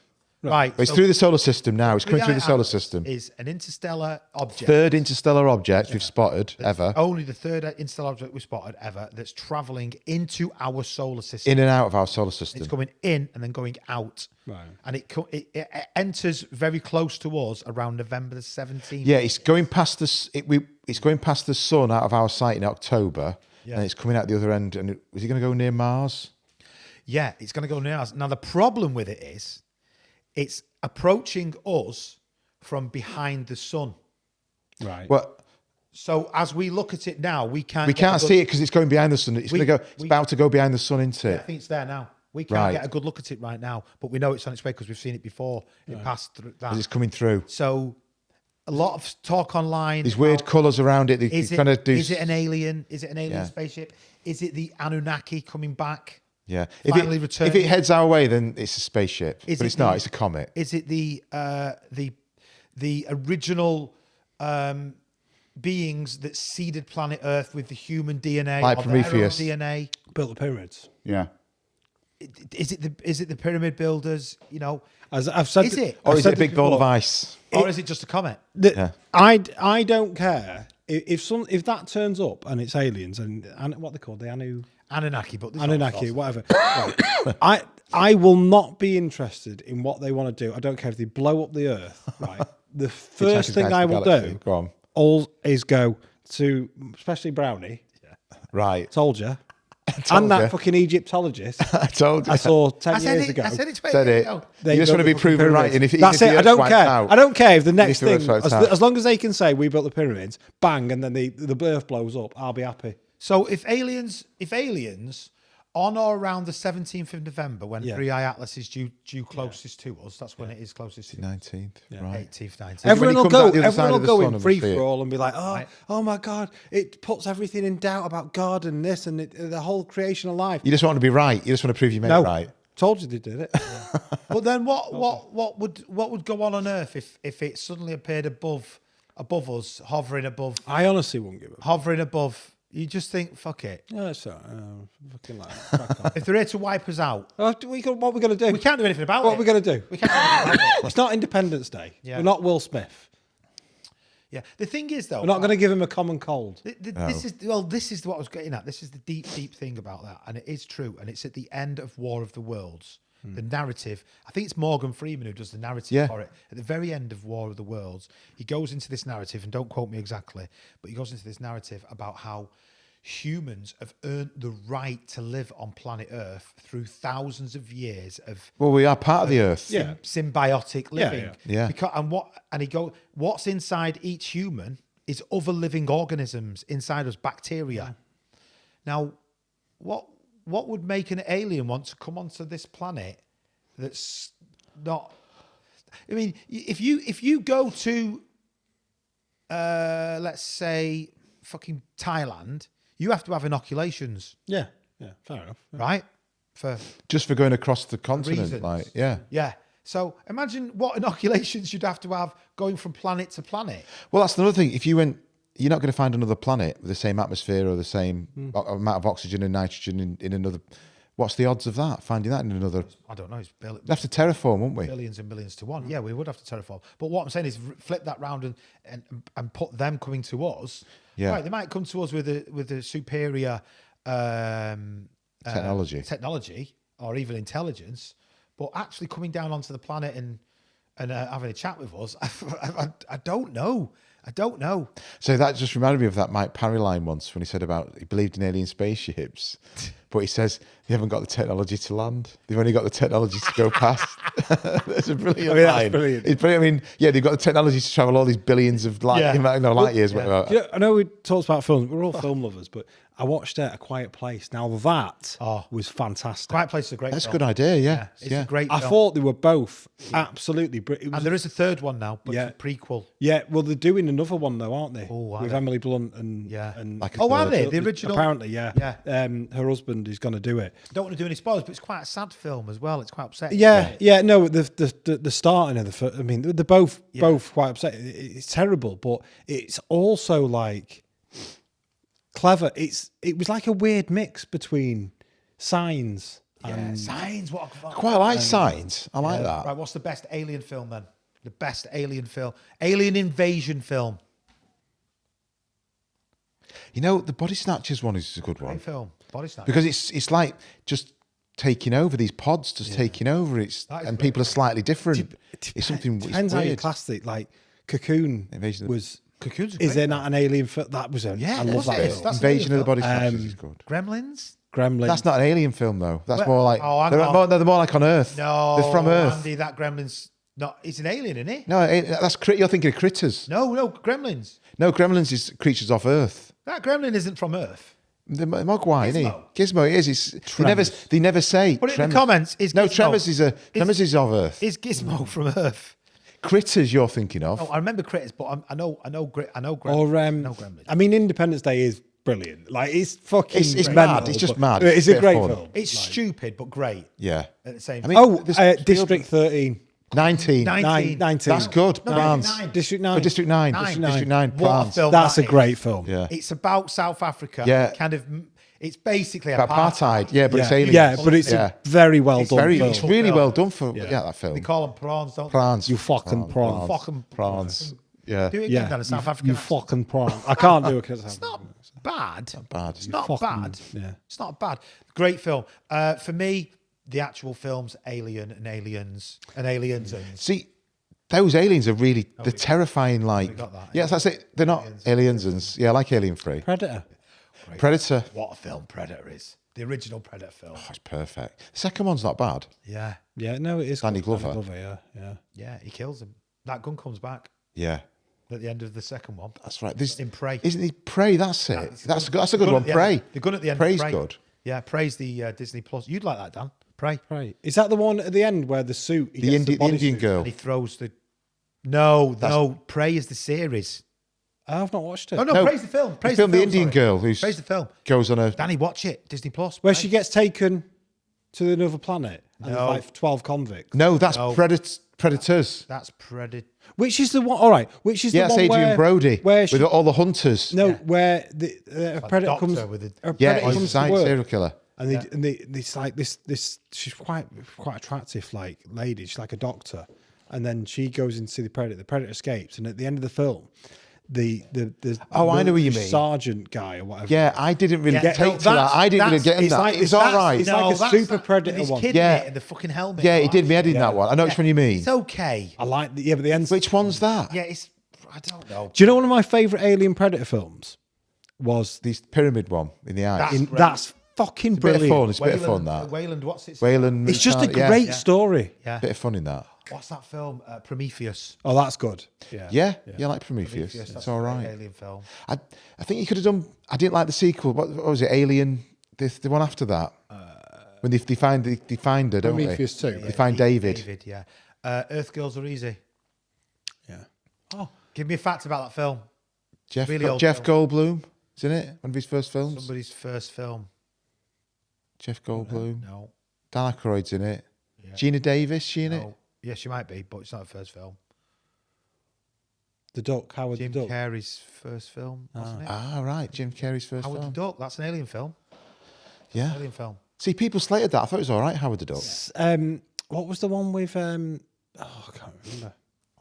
Right. It's through the solar system now. It's coming through the 3-Eye solar Atlas system. is an interstellar object. Third interstellar object we've spotted ever. Only the third interstellar object we've spotted ever that's travelling into our solar system. In and out of our solar system. It's going in and then going out. Right. And it enters very close to us around November the 17th. Yeah, it's going past it's going past the sun out of our sight in October, Yeah. and it's coming out the other end. And is it going to go near Mars? Yeah, it's going to go near us. Now, the problem with it is it's approaching us from behind the sun. Right. Well, So as we look at it now, we can't... we can't see it because it's going behind the sun. It's going to go. It's about to go behind the sun, isn't I it? think it's there now. We can't Right. get a good look at it right now, but we know it's on its way because we've seen it before. It passed through that. 'Cause it's coming through. So a lot of talk online. These weird colours around it. They Is kind of do. is it an alien? Is it an alien Yeah. spaceship? Is it the Anunnaki coming back? Yeah. finally If returning? it heads our way, then it's a spaceship. Is But it it's not. the- It's a comet. Is it the original beings that seeded planet Earth with the human DNA, Like or their own Prometheus. DNA? Built the pyramids. Yeah. Is it the pyramid builders? You know, As I've said, Is it? Or I've is said it a this big ball of before. ice? or is it just a comet? Yeah. I don't care if that turns up and it's aliens and what they called the Anunnaki, but there's all Anunnaki, sorts. whatever. Right. I will not be interested in what they want to do. I don't care if they blow up the earth. Right. The first thing I will do Go on. is go to, especially Brownie. Right. Told you. Told And that ya. fucking Egyptologist I told you. I saw 10 I said years it. ago. I said it. 20 Said years it. ago. They You just built want to be the fucking proven right. pyramids. And if That's if the it. I Earth's don't wiped care. out- I don't care if the next the Earth's thing, wiped as, out. as long as they can say we built the pyramids, bang, and then the earth blows up, I'll be happy. So if aliens on or around the 17th of November, when Yeah. 3-Eye Atlas is due closest to us, that's when it is closest to 19th. Right. 18th, 19th. when Everyone he will comes out go. the other side Everyone will of the go sun in and free we'll see for it. all and be like, Right. oh my god, it puts everything in doubt about God and this and the whole creation of life. You just want to be right. You just want to prove you made No, it right. told you they did it. But then what would go on Earth if it suddenly appeared above us, hovering above? I honestly wouldn't give a. You just think, fuck it. No, it's all right. Fucking like crack on. If they're here to wipe us out, What are we going to do? we can't do anything about it. What are we going to do? We can't do anything about it. It's not Independence Day. Yeah. We're not Will Smith. Yeah. The thing is, though, We're not going to give him a common cold. This is what I was getting at. This is the deep thing about that, and it is true. And it's at the end of War of the Worlds. The narrative. I think it's Morgan Freeman who does the narrative for it. At the very end of War of the Worlds, he goes into this narrative, and don't quote me exactly, but he goes into this narrative about how humans have earned the right to live on planet Earth through thousands of years of Well, we are part of the Earth. Yeah. symbiotic living. Yeah. Because, and he goes, what's inside each human is other living organisms inside us, bacteria. Now, what would make an alien want to come onto this planet that's not? I mean, if you go to, let's say, fucking Thailand, you have to have inoculations, Yeah, fair enough. right? For Just for going across the continent. reasons. Like, yeah. Yeah. So imagine what inoculations you'd have to have going from planet to planet. Well, that's another thing. If you went, you're not going to find another planet with the same atmosphere or the same amount of oxygen and nitrogen in another. What's the odds of that? Finding that in another. I don't know. It's We'd have to terraform, wouldn't we? billions and billions to one. Yeah, we would have to terraform. But what I'm saying is flip that round and put them coming to us. Yeah. Right, they might come to us with a superior Technology. or even intelligence, but actually coming down onto the planet and having a chat with us, I don't know. I don't know. So that just reminded me of that Mike Parry line once when he said about he believed in alien spaceships. but he says they haven't got the technology to land. They've only got the technology to go past. That's a brilliant line. That's brilliant. It's brilliant. I mean, yeah, they've got the technology to travel all these billions of light years. Whatever. Yeah, I know we talked about films. We're all film lovers, but I watched A Quiet Place. Now that was fantastic. Quiet Place is a great That's a film. good idea. Yeah, It's a great I film. thought they were both absolutely brilliant. And there is a third one now, but it's a prequel. Yeah, well, they're doing another one though, aren't they? Oh, are with they? Emily Blunt and Yeah. Like a Oh, are third. they? The original? Apparently, yeah. Yeah. Her husband is going to do it. Don't want to do any spoilers, but it's quite a sad film as well. It's quite upsetting. Yeah. No, the starting of the film. I mean, they're both quite upset. It's terrible, but it's also like clever. It was like a weird mix between Signs and Signs. What? I quite like Signs. I like that. Right. What's the best alien film then? The best alien film, alien invasion film. You know, the Body Snatchers one is a good one Great film. Body Snatchers. because it's like just taking over these pods, just taking over. And people are slightly different. It's something. Depends it's how you weird. class it. Like Cocoon Invasion of the- was. Cocoon's a Is great there film. not an alien film? That was a. Yeah, I love of course that it is. film. That's Invasion of the Body film. Snatchers is good. Gremlins. Gremlins. That's not an alien film though. That's Well, more like hang they're on. more like on Earth. No, they're from Earth. Andy, that Gremlins. No, it's an alien, isn't it? No, that's you're thinking of Critters. No, Gremlins. No, Gremlins is creatures off Earth. That Gremlin isn't from Earth. The Mogwai, isn't he? Gizmo. Gizmo, it is. They never say. Put it in the comments. Is No, Gizmo- Tremors is of Earth. Is Gizmo from Earth? Critters, you're thinking of. Oh, I remember Critters, but I know Gremlins. Or I know Gremlins. I mean, Independence Day is brilliant. Like it's fucking. It's mental, mad. It's just but mad. It's a Bit of great fun. film. It's stupid but great Yeah. at the same I time. mean, Oh, this District 13. 19. 19. 19. That's good. No, France. 9. District Oh, 9. District 9. Nine. District 9. What a France. film That's that a is. great film. Yeah. It's about South Africa. Yeah. Kind of. It's basically Apartheid. Yeah, but it's aliens. Yeah, but it's a very well done film. It's really film. well done for that film. They call them prawns, don't Prawns. You fucking prawn. Fucking Prawns. Yeah. they? Do it Yeah. again down in South Africa. You fucking prawn. I can't do it because It's not bad. Bad. It's not fucking- bad. yeah. It's not bad. Great film. For me, the actual films, Alien and Aliens and Aliens and See, those aliens are really they're terrifying. Like, got that, yes, that's it. They're not aliens, and I like Alien 3. Predator. Predator. what a film Predator is. The original Predator film. Oh, it's perfect. The second one's not bad. Yeah. Yeah, no, it is. Danny good. Glover. Yeah. Yeah, he kills him. That gun comes back Yeah, at the end of the second one. that's right. This In Prey. isn't he? Prey. That's it. That's a good gun one. at the Prey. end. The gun at the end. Prey's Prey. good. Yeah, Prey's the Disney Plus. You'd like that, Dan. Prey. Right. Is that the one at the end where the suit? He The, gets the Indian bodysuit? girl. And he throws the. No. Prey is the series. I've not watched it. Oh no, No, Prey's the film. Prey's filmed the film, Indian sorry. girl who's Prey's the film. goes on a. Danny, watch it. Disney Plus. Where Prey. she gets taken to another planet and No. there's like 12 convicts. No, that's No. Predators. That's Predator. Which is the one? All right. Which is Yeah, the that's one Adrian where, Brody where she, with all the hunters. no, where the a predator doctor comes. with the- A Yeah, predator he's a comes to science work, serial killer. and it's like this. She's quite attractive, like lady. She's like a doctor, and then she goes in to see the predator. The predator escapes, and at the end of the film, the I know what you mean. sergeant guy or whatever. Yeah, I didn't really Yeah, take no, to that. I didn't really that's- get in it's that. like- It's it's all that's- right. it's like a that's super that- Predator with his one. kid Yeah. in it and the fucking helmet. Yeah, he did me head in that one. I know which one you mean. It's okay. I like the but the end. Which one's that? Yeah, it's. I don't know. Do you know one of my favorite Alien Predator films was The pyramid one in the eye. That's- that's fucking Bit of brilliant. fun. It's a bit of fun that. Wayland, what's it? Wayland. It's just a yeah. great story. Yeah. Bit of fun in that. What's that film? Prometheus. Oh, that's good. Yeah. Yeah, like Prometheus. That's It's a all great right. Alien film. I think you could have done. I didn't like the sequel. What was it? Alien. The one after that. When they find her, don't they? Prometheus 2. They find David. David, yeah. Earth Girls Are Easy. Yeah. Oh, give me a fact about that film. Jeff Really old Jeff film. Goldblum, isn't it? One of his first films. Somebody's first film. Jeff Goldblum. No. Dan Aykroyd's in it. Gina Davis, she in it? No. Yeah, she might be, but it's not her first film. The Duck, Howard Jim the Duck. Carrey's first film, wasn't it? Ah, right. Jim Carrey's first Howard film. the Duck. That's an alien film. Yeah. Alien film. See, people slated that. I thought it was all right, Howard the Duck. What was the one with? I can't remember.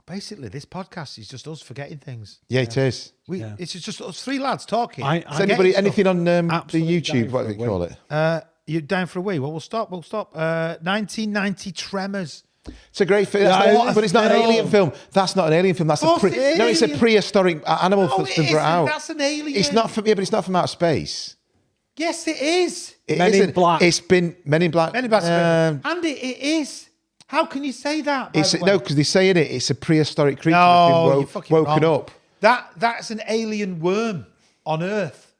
Basically, this podcast is just us forgetting things. Yeah, it is. It's just us three lads talking. I- Is Forgetting anybody stuff. anything on the Absolutely YouTube? dying What for do a they call it? You're down for a wee. Well, we'll stop. 1990 Tremors. It's a great film, Yeah, but it's not an film. alien film. That's not an alien film. That's Of course it no, it's a alien. prehistoric animal No, that's it been brought isn't. out. That's an alien. It's not from but it's not from outer space. Yes, it is. Men in Black. It's been Men in Black. Men in Black. Andy, it is. How can you say that? No, because they say in it, it's a prehistoric creature No, you're that's fucking been woken wrong. up. That's an alien worm on Earth.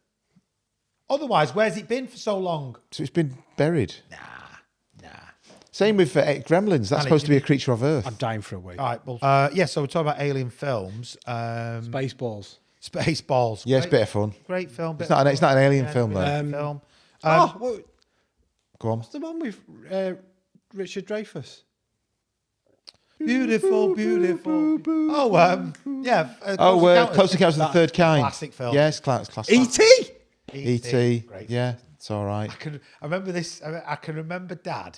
Otherwise, where's it been for so long? So it's been buried. Nah. Same with Gremlins. That's supposed to be a creature of Earth. I'm dying for a week. All right, well, so we're talking about alien films. Spaceballs. Spaceballs. Yeah, it's a bit of fun. Great film. It's not an alien film, though. Film. Go on. What's the one with Richard Dreyfuss? Beautiful. Close Encounters of the Third Kind. Classic film. Yes, classic. E.T.? E.T. Great. Yeah, it's all right. I remember this. I can remember Dad.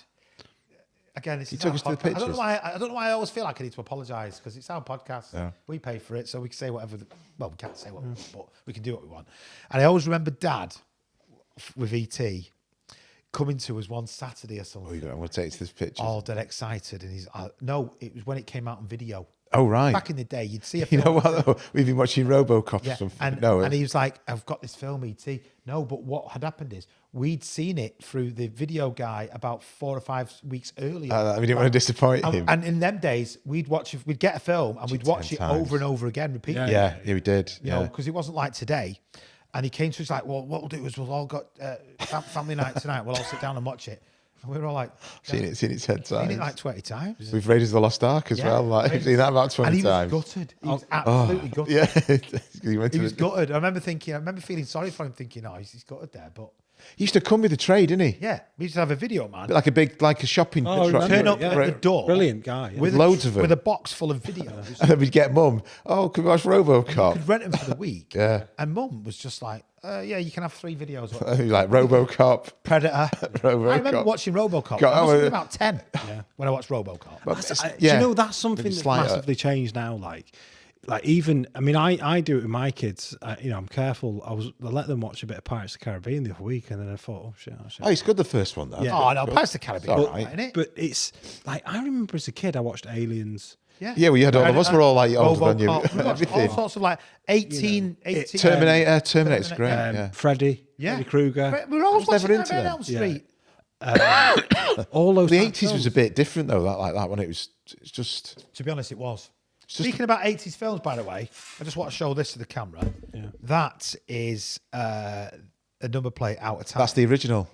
Again, this is took our us to the podcast. pictures. I don't know why I always feel like I need to apologise because it's our podcast. Yeah. We pay for it, so we can say whatever. We can't say what we want, but we can do what we want. And I always remember Dad with ET coming to us one Saturday or something. I'm going to take you to this picture. All dead excited, and he's no. It was when it came out on video. Oh, right. Back in the day, you'd see a You film. know what, though? We've been watching Robocop or something. And he was like, I've got this film, E.T. No, but what had happened is we'd seen it through the video guy about 4 or 5 weeks earlier. we didn't want to disappoint him. And in them days, we'd get a film and we'd watch it 10 times. over and over again, repeatedly. Yeah, we did. You know, because it wasn't like today. And he came to us like, well, what we'll do is we'll all got family night tonight. We'll all sit down and watch it. And we were all like, seen it 10 times. seen it like 20 times. We've Raiders of the Lost Ark as well. Like, I've seen that about 20 and he times. was gutted. He was absolutely gutted. Yeah. He was gutted. I remember feeling sorry for him, thinking, oh, he's gutted there. But He used to come with a tray, didn't he? yeah, we used to have a video man. Like a shopping truck. Turn up at the door. Brilliant guy. With loads of them. With a box full of videos. And then we'd get Mum, can we watch You Robocop? could rent them for the week. Yeah. And Mum was just like, yeah, you can have 3 videos. Like Robocop. Predator. Robocop. I remember watching Robocop. God, I was about 10 when I watched Robocop. Do you know that's something that's massively changed now? Like even, I mean, I do it with my kids. I'm careful. I let them watch a bit of Pirates of the Caribbean the other week, and then I thought, oh shit. Oh, it's good, the first one, though. Yeah. Oh, no, Pirates of the Caribbean. It's all right. Isn't it? But it's like, I remember as a kid, I watched Aliens. Yeah, we had all of us were all like older than you. Robocop. We watched Everything. all sorts of like 18. Terminator's great. Yeah. Freddy Krueger. We were all never watching into them. Elm Street. All those. The type of 80s was films. a bit different though. Like that one, it's just. To be honest, it was. just Speaking about 80s films, by the way, I just want to show this to the camera. Yeah. That is a number plate out of time. That's the original.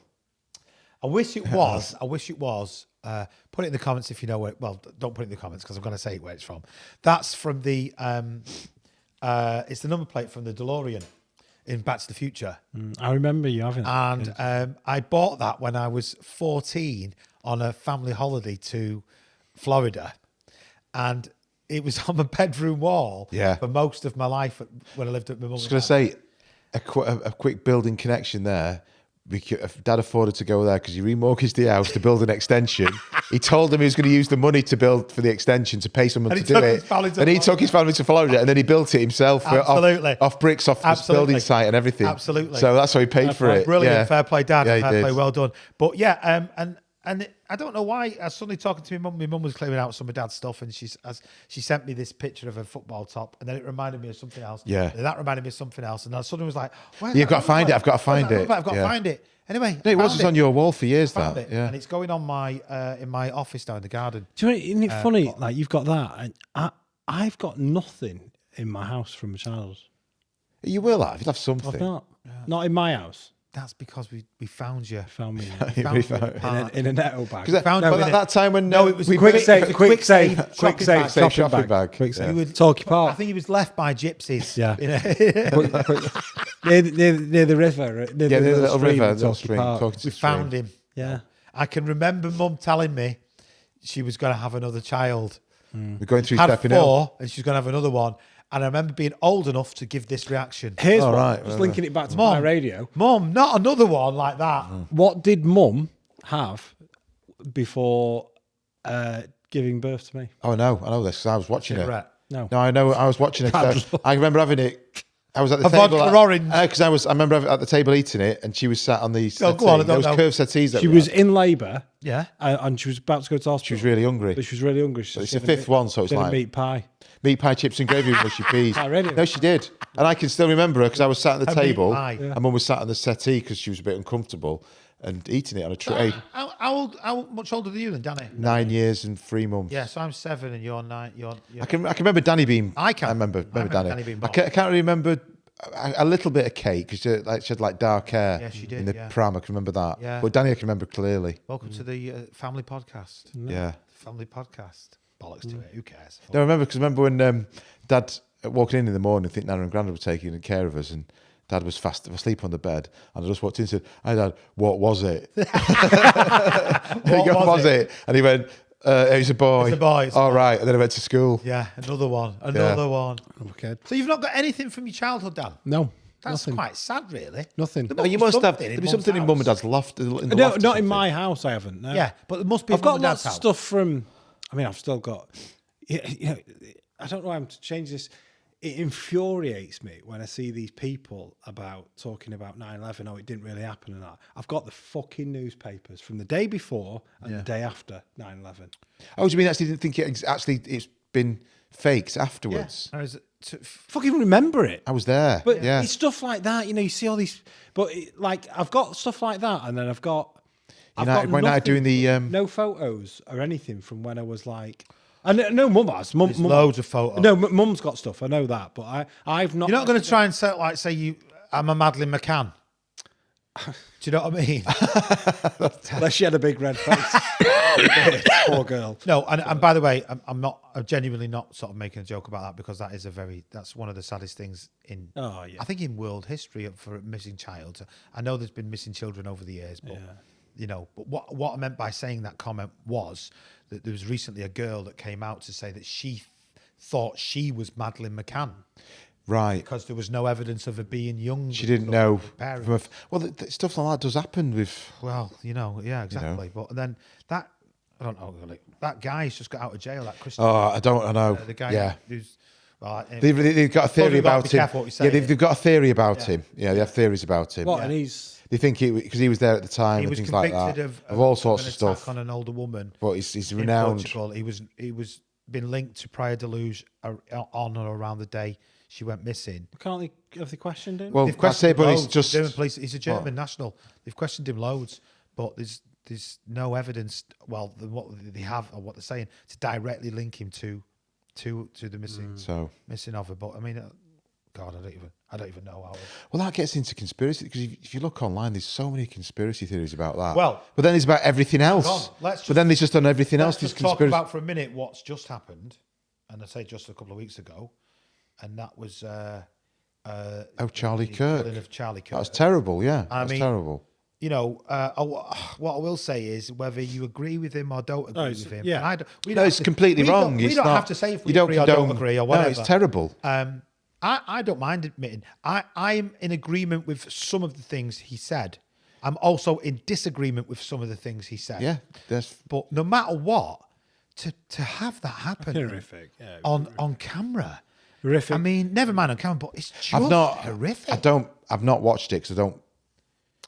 I wish it was. Put it in the comments if you know where. Well, don't put it in the comments because I'm going to say where it's from. That's from the. It's the number plate from the DeLorean in Back to the Future. I remember you having that. And I bought that when I was 14 on a family holiday to Florida, and it was on my bedroom wall for most of my life when I lived at my mum's. I was going to say a quick building connection there. Dad afforded to go there because he remortgaged the house to build an extension. He told them he was going to use the money to build for the extension to pay someone to do it. And he took his family to Florida, and then he built it himself off bricks off this building site and everything. Absolutely. So that's how he paid for it. Brilliant, yeah. fair play, Dad. Yeah, Fair play, well done. But yeah, and I don't know why. I was suddenly talking to my mum. My mum was clearing out some of Dad's stuff, and she sent me this picture of a football top, and then it reminded me of something else. Yeah. And that reminded me of something else, and I suddenly was like, "You've got to find it. I've got to find it. I've got to find it." Anyway, no, it was on your wall for years. And it's going on my in my office down in the garden. Do you know? Isn't it funny? Like you've got that, and I've got nothing in my house from a child. You will have. You'll have something. I've not in my house. That's because we found you. Found me in a netto bag. That time when it was quick save shopping bag. Quick save. Talkie Park. I think he was left by gypsies. Yeah. near the river. Near the little river. We found him. Yeah. I can remember Mum telling me she was going to have another child. We're going through had stepping 4, up. and she's going to have another one. And I remember being old enough to give this reaction. Here's what I was linking it back to my radio. Mum, not another one like that. What did Mum have before giving birth to me? Oh no, I know this. 'Cause I was watching it. No, I know. I was watching it. I remember having it I was at the A table vodka orange. because I remember at the table eating it, and she was sat on the Oh, go on, I don't those know. curved settees. That She we was had. in labour, Yeah. and she was about to go to hospital. She was really hungry. But she was really hungry. But it's the fifth one, so it's like meat pie. meat pie, chips, and gravy with mushy peas. Oh, really? No, she did, and I can still remember her because I was sat at the A meat table. pie. And Mum was sat on the settee because she was a bit uncomfortable and eating it on a tray. How much older than you than Danny? 9 years and 3 months. Yeah, so I'm 7 and you're 9. You're I can remember Danny being. I can. I remember Danny. Danny being I can't really remember a little bit of Kate because she had like dark hair. Yeah, she did, in the yeah. pram. I can remember that. Yeah. But Danny, I can remember clearly. Welcome to the family podcast. Yeah. Family podcast. Bollocks to it. Who cares? No, I remember when Dad walking in the morning, I think Nana and Grandad were taking care of us, and Dad was fast asleep on the bed, and I just walked in and said, "Hi, Dad, what was it?" What was it? And he went, "It was a boy." It's a boy, it's a All boy. right, and then I went to school. Yeah, another one. Another one. Okay. So you've not got anything from your childhood, Dan? No, That's nothing. quite sad, really. Nothing. There No, must you be must have. something There'd be Mum's something in house. Mum and Dad's loft. In the No, loft or not in something. my house. I haven't. No. Yeah, but there must be I've in got Mum and lots Dad's of house. stuff from. I mean, I've still got. You know, I don't know how to change this. It infuriates me when I see these people about talking about 9/11. Oh, it didn't really happen and that. I've got the fucking newspapers from the day before and the day after 9/11. Oh, do you mean actually didn't think it's been faked afterwards? Or is it Fucking remember it. I was there. But yeah. it's stuff like that, you know. You see all these, but like I've got stuff like that, and then I've got United by Night doing the no photos or anything from when I was like. I know Mum has. Mum, There's loads of photos. No, Mum's got stuff. I know that, but I've not. You're not going to try and say I'm a Madeline McCann. Do you know what I mean? Unless she had a big red face. Poor girl. No, and by the way, I'm genuinely not sort of making a joke about that because that's one of the saddest things in, Oh, yeah. I think in world history for a missing child. I know there's been missing children over the years, but but what I meant by saying that comment was that there was recently a girl that came out to say that she thought she was Madeline McCann. right. Because there was no evidence of her being young. She didn't know. Parents. Stuff like that does happen with. Well, yeah, exactly. But then I don't know, like, that guy's just got out of jail, that Christian. Oh, I know. The guy yeah. who's... Well, They've got a theory Probably got to about be him. careful what you say, Yeah, they've got a theory about him. Yeah, they have theories about him. What? And he's. They think because he was there at the time he and was things like convicted that. Of all an sorts of attack stuff. on an older woman. But he's in renowned. Portugal. He was been linked to prior deluge on or around the day she went missing. Can't they have they questioned him? Well, They've I say, questioned him but it's loads. just. German police. He's a German national. They've questioned him loads, but there's no evidence. Well, what they have or what they're saying to directly link him to the missing of her. But I mean, God, I don't even know how. Well, that gets into conspiracy because if you look online, there's so many conspiracy theories about that. Well, but then it's about everything else. Let's but then there's just on everything else. Let's There's just talk conspiracy. about for a minute what's just happened, and I say just a couple of weeks ago, and that was Charlie the Kirk. killing of Charlie Kirk. That was terrible. Yeah, I that's mean, terrible. You know, what I will say is whether you agree with him or don't agree with him. yeah. and I don't, we No, don't it's have to- completely we wrong. Don't, we It's don't not- have to say if we you don't agree or condone- don't agree or whatever. No, it's terrible. I don't mind admitting I'm in agreement with some of the things he said. I'm also in disagreement with some of the things he said. Yeah, that's But no matter what, to have that happen Horrific. Yeah, on camera. horrific. I mean, never mind on camera, but it's just horrific. I've not watched it because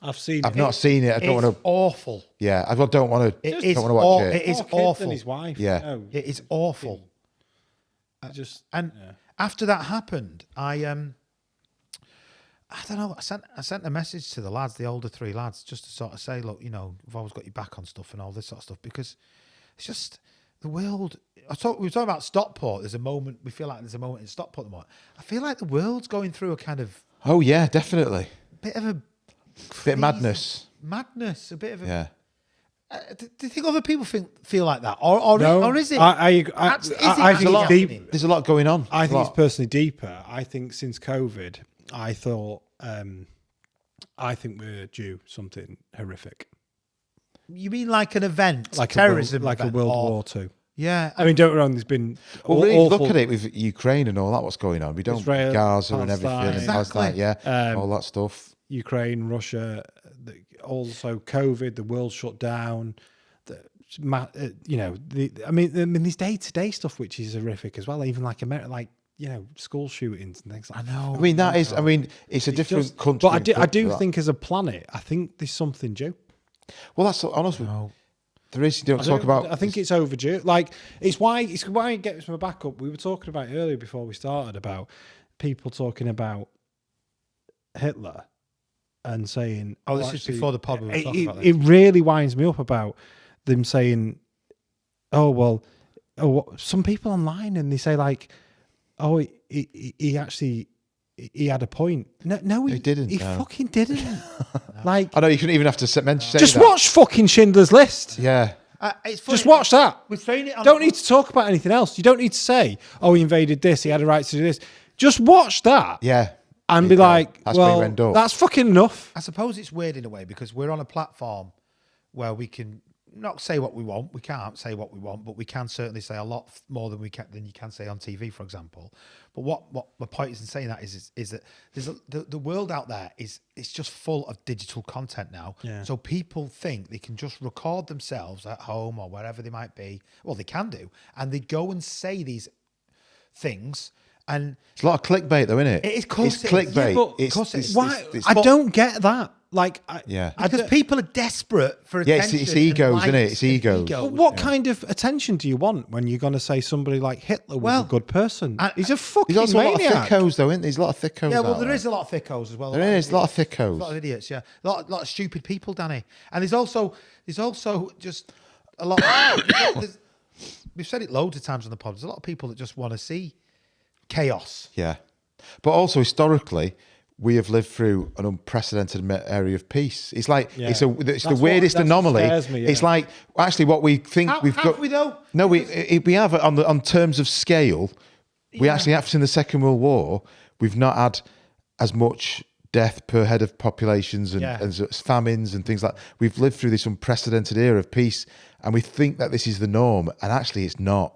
I've not seen it. I don't It's want to. awful. Yeah, I don't want to. It is don't want to watch it. It is Poor kid awful. And his wife. Yeah. No, It is awful. just And after that happened, I don't know. I sent a message to the lads, the older 3 lads, just to sort of say, look, you know, I've always got your back on stuff and all this sort of stuff because it's just the world. We were talking about Stockport. We feel like there's a moment in Stockport at the moment. I feel like the world's going through a kind of Oh yeah, definitely. bit of a Bit of madness. madness, a bit of a. Yeah. Do you think other people feel like that, or is it? I think actually it's deep. happening? There's a lot going on. I A think lot. it's personally deeper. I think since COVID, I thought I think we're due something horrific, You mean like an event, like terrorism, a event, World or- War II. Yeah, I mean, don't get me wrong. There's been Well, really awful, look at it with Ukraine and all that. What's going on? We don't Israel, Gaza and everything, Palestine. and Palestine, yeah, all that stuff. Ukraine, Russia, also COVID. The world shut down. You know, I mean, these day-to-day stuff, which is horrific as well. Even like America, like school shootings and things like that. I know. I mean, that is. I mean, it's a different country. But I do that. think as a planet, I think there's something due. Well, that's honestly. No. There is. You don't talk about. I think it's overdue. Like it's why it gets my back up. We were talking about earlier before we started about people talking about Hitler and saying, Oh, this is before the pod. We were talking about this. It really winds me up about them saying, some people online, and they say like, oh, he actually. He had a point. No, he didn't. He fucking didn't. Like, I know you shouldn't even have to mention. Just watch fucking Schindler's List. Yeah. It's funny, just watch that. We're throwing it on. Don't need to talk about anything else. You don't need to say, "Oh, he invaded this. He had a right to do this." Just watch that. Yeah. And be like, that's where you end "Well, up. that's fucking enough." I suppose it's weird in a way because we're on a platform where we can not say what we want. We can't say what we want, but we can certainly say a lot more than you can say on TV, for example. But what my point is in saying that is that there's the world out there it's just full of digital content now. Yeah. So people think they can just record themselves at home or wherever they might be. Well, they can do, and they go and say these things. And it's a lot of clickbait, though, isn't it? It's clickbait. Why? I don't get that. Like, because people are desperate for attention. Yeah, it's egos, isn't it? It's egos. But what kind of attention do you want when you're going to say somebody like Hitler was a good person? He's a fucking There's also maniac. a lot of thickos, though, isn't there? There's a lot of thickos. Yeah, well, there is a lot of thickos as well. There is a lot of thickos. A lot of idiots, yeah. A lot of stupid people, Danny. And there's also just a lot. We've said it loads of times on the pod. There's a lot of people that just want to see chaos. Yeah, but also historically, we have lived through an unprecedented area of peace. It's like it's the weirdest anomaly. Me, yeah. It's like actually what we think we've got. Have we though? No, we have on terms of scale. We actually, after the Second World War, we've not had as much death per head of populations and famines and things like that. We've lived through this unprecedented era of peace, and we think that this is the norm, and actually, it's not.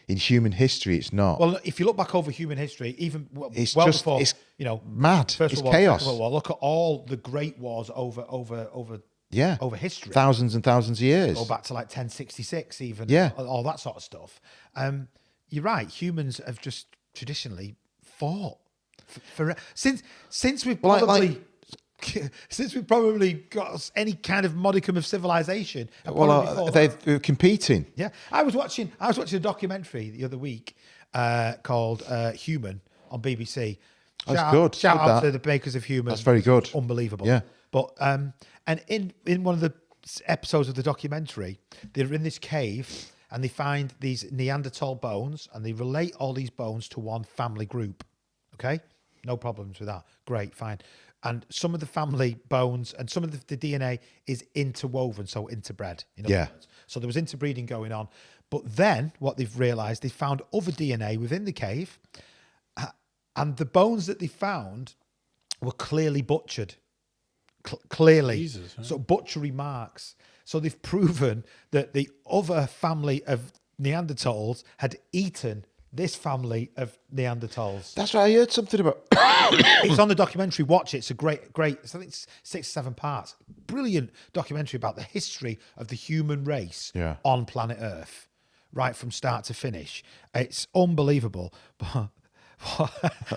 In human history, it's not. Well, if you look back over human history, even it's well just, before, it's mad. First it's World War, chaos. Second World War, look at all the great wars over history. Thousands and thousands of years. Go back to like 1066 even. Yeah. All that sort of stuff. You're right. Humans have just traditionally fought for since we've probably... Since we've probably got any kind of modicum of civilization. They're competing. Yeah, I was watching a documentary the other week called Human on BBC. Shout out to the makers of Human. That's very good. Unbelievable. Yeah. But and in one of the episodes of the documentary, they're in this cave and they find these Neanderthal bones and they relate all these bones to one family group. Okay, no problems with that. Great, fine. And some of the family bones and some of the DNA is interwoven, so interbred. So there was interbreeding going on. But then what they've realised, they found other DNA within the cave, and the bones that they found were clearly butchered. Clearly. Jesus, huh? So butchery marks. So they've proven that the other family of Neanderthals had eaten this family of Neanderthals. That's right. I heard something about. It's on the documentary. Watch it. It's a great. I think it's 6 or 7 parts. Brilliant documentary about the history of the human race on planet Earth, right from start to finish. It's unbelievable. But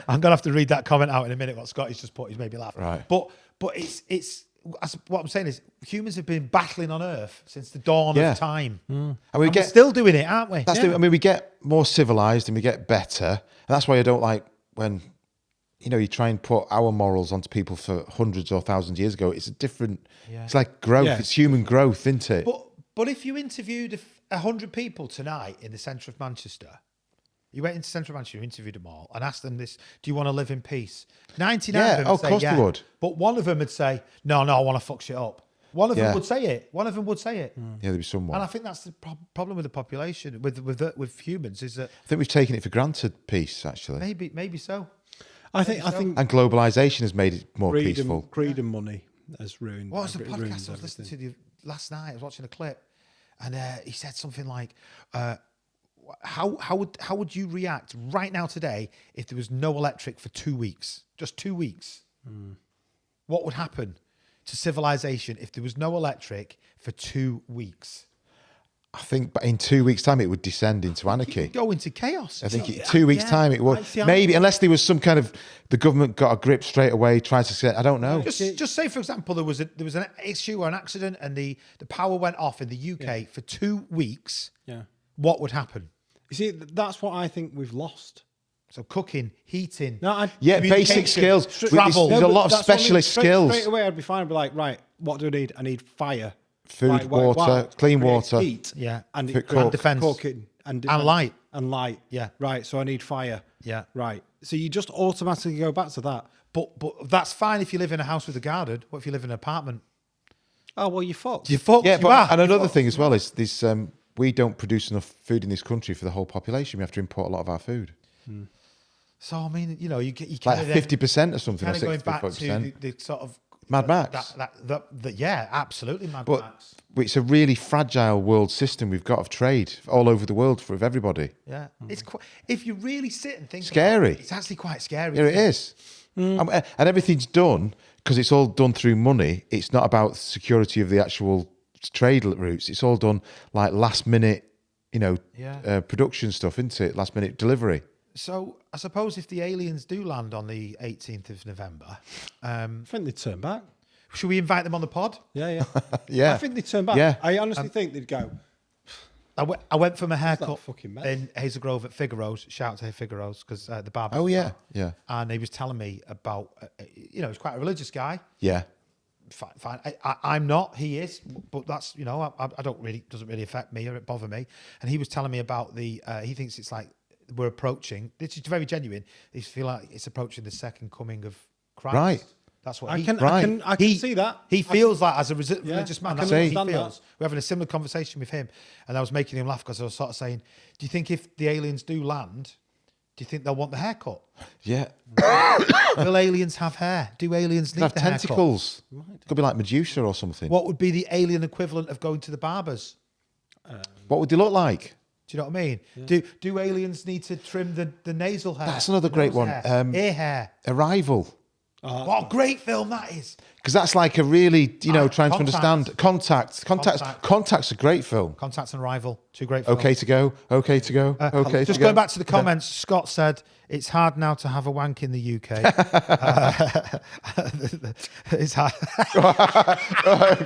I'm gonna have to read that comment out in a minute. What Scotty's just put, he's made me laugh. Right. But it's. What I'm saying is, humans have been battling on Earth since the dawn of time. And we're still doing it, aren't we? We get more civilized and we get better. And that's why I don't like when, you try and put our morals onto people for hundreds or thousands of years ago. It's a different, it's like growth. Yeah. It's human growth, isn't it? But if you interviewed 100 people tonight in the centre of Manchester, you went into central Manchester, you interviewed them all, and asked them this: do you want to live in peace? 99 of them would say, course they would. But one of them would say, no, I want to fuck shit up. One of them would say it. Yeah, there'd be someone. And I think that's the problem with the population, with humans, is that... I think we've taken it for granted, peace, actually. Maybe so. I think... And globalisation has made it more peaceful. Greed and money has ruined... What was the podcast I was listening to last night? I was watching a clip, and he said something like... How would you react right now today if there was no electric for 2 weeks? Just 2 weeks. What would happen to civilization if there was no electric for 2 weeks? I think in 2 weeks' time it would descend into anarchy. Go into chaos. I think in 2 weeks' time it would. Maybe, unless there was some kind of, the government got a grip straight away, tried to say, I don't know. Just say, for example, there was an issue or an accident and the power went off in the UK for 2 weeks. Yeah. What would happen? You see, that's what I think we've lost. So cooking, heating. Basic skills. Travel. There's a lot of specialist skills. Straight away, I'd be fine. I'd be like, right, what do I need? I need fire. Food, water, clean water. Heat. Yeah. And defense. Cooking. And light. And light. Yeah. Right, so I need fire. Yeah. Right. So you just automatically go back to that. But that's fine if you live in a house with a garden. What if you live in an apartment? Oh, well, you're fucked. You're fucked. Yeah, you are. and another thing as well is this: we don't produce enough food in this country for the whole population. We have to import a lot of our food. So I mean, you like kind of 50% or something, or kind of going back 60%. to the sort of Mad Max. Yeah, absolutely Mad But Max. it's a really fragile world system we've got of trade all over the world for everybody. Yeah, it's quite. If you really sit and think, Scary. about it, it's actually quite scary. Yeah, it is. And everything's done because it's all done through money. It's not about security of the actual trade routes. It's all done like last minute, production stuff, isn't it? Last minute delivery. So I suppose if the aliens do land on the 18th of November, I think they'd turn back. should we invite them on the pod? Yeah. Yeah. I think they'd turn back. Yeah. I honestly think they'd go, I went for my haircut fucking mess. in Hazel Grove at Figaro's. Shout out to Figaro's because the barber. Oh, yeah. Yeah. And he was telling me about, he's quite a religious guy. Yeah. Fine. I'm not. He is, but that's I don't really, doesn't really affect me or it bother me. And he was telling me about he thinks it's like we're approaching. This is very genuine. He feel like it's approaching the second coming of Christ. Right. That's what I he. can see that. He feels like as a religious man. I That's can what he understand feels. that. We're having a similar conversation with him, and I was making him laugh because I was sort of saying, "Do you think if the aliens do land, do you think they'll want the haircut? Yeah. Will aliens have hair? Do aliens need Have the haircut? tentacles. Could be like Medusa or something. What would be the alien equivalent of going to the barbers? What would they look like? Do you know what I mean? Yeah. Do aliens need to trim the nasal hair? That's another the great nose one. hair, ear hair. Arrival. What a great film that is! Because that's like a really, trying Contact. to understand. Contact's a great film. Contact and Arrival, two great films. Okay to go. Okay to go. Okay. Just to go. going back to the comments, Scott said it's hard now to have a wank in the UK. It's hard.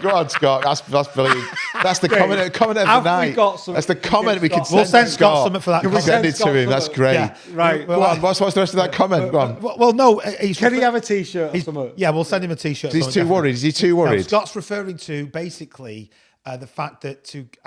Go on, Scott. That's brilliant. That's the comment of the night. That's the comment we can send. We'll send Scott Scott something for that. Can we send it to him? That's great. Yeah. Right. Go on. What's the rest of that comment? Go on. Well, no. Can he have a T-shirt or something? Yeah, we'll send him a T-shirt. He's too worried. Is he too worried? No, Scott's referring to basically the fact that it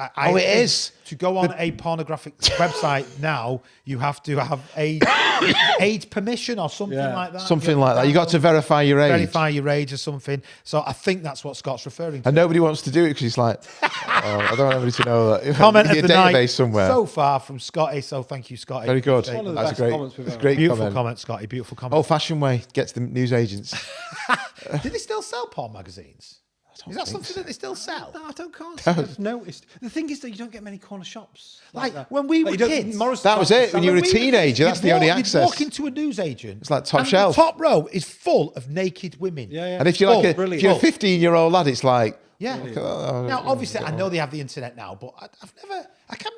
is. To go on a pornographic website now, you have to have age permission or something like that. Something like that. You got to verify your age. Verify your age or something. So I think that's what Scott's referring to. And nobody wants to do it because he's like, I don't want anybody to know that. Comment of Your the database night somewhere. so far from Scotty. So thank you, Scotty. Very good. One of the That's best great. comments we've That's ever great. Beautiful comment, Scotty. Beautiful comment. Old-fashioned way gets the news agents. Do they still sell porn magazines? Is that something that they still sell? No, I can't say I've noticed. The thing is that you don't get many corner shops. Like that. when we were kids. That was it. When you were a teenager, that's the only You'd access. walk into a newsagent. It's like top and shelf. The top row is full of naked women. Yeah. And if you're like if you're a 15-year-old lad, it's like, yeah. Now, obviously, I know they have the internet now, but I can't remember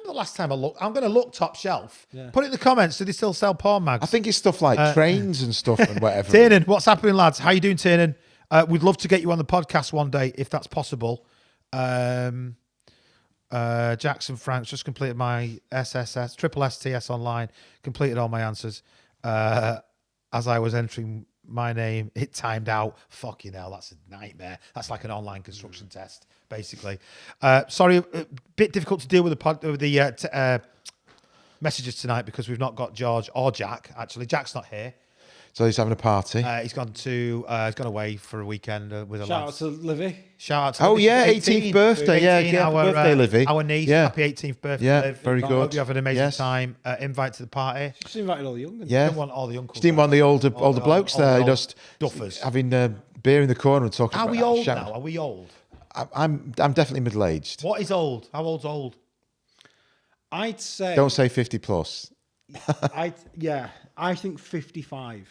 the last time I looked. I'm going to look top shelf. Yeah. Put it in the comments. Do they still sell porn mags? I think it's stuff like trains and stuff and whatever. Tiernan, what's happening, lads? How you doing, Tiernan? We'd love to get you on the podcast one day if that's possible. Jackson Franks just completed my triple STS online. Completed all my answers. As I was entering my name, it timed out. Fucking hell, that's a nightmare. That's like an online construction test, basically. Sorry, a bit difficult to deal with the messages tonight because we've not got George or Jack. Actually, Jack's not here. So he's having a party. He's gone away for a weekend with a Shout out to Livy. Shout out to Oh Livy. yeah, 18th birthday. Yeah, happy birthday, Livy. Our niece, Yeah. happy 18th birthday. Yeah, Liv. very Hope good. you have an amazing Yes. time. Invite to the party. She's invited all the young ones. Yeah. Didn't want all the uncles. She didn't want the older blokes there. old Just duffers. having beer in the corner and talking. Are about we old shouting. now? Are we old? I'm definitely middle aged. What is old? How old's old? I'd say. Don't say 50 plus. I think 55.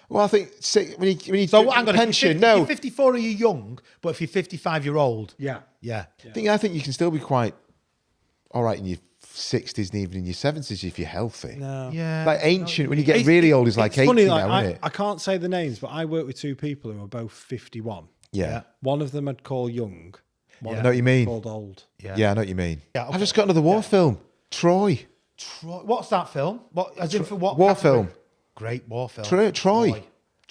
Well, I think when you So do hang on. pension. If you're 54, are you young? But if you're 55, you're old. Yeah. Yeah. I think you can still be quite all right in your 60s and even in your 70s if you're healthy. No. Yeah. Like ancient, when you get It's- really old, it's like 80 funny, now, isn't it? I can't say the names, but I work with two people who are both 51. Yeah. One of them I'd call young. One I of know what you them I'd mean. called old. Yeah, I know what you mean. Yeah, I've just got another war film. Troy. What's that film? What? As in for what? War category? film. Great war film. Troy.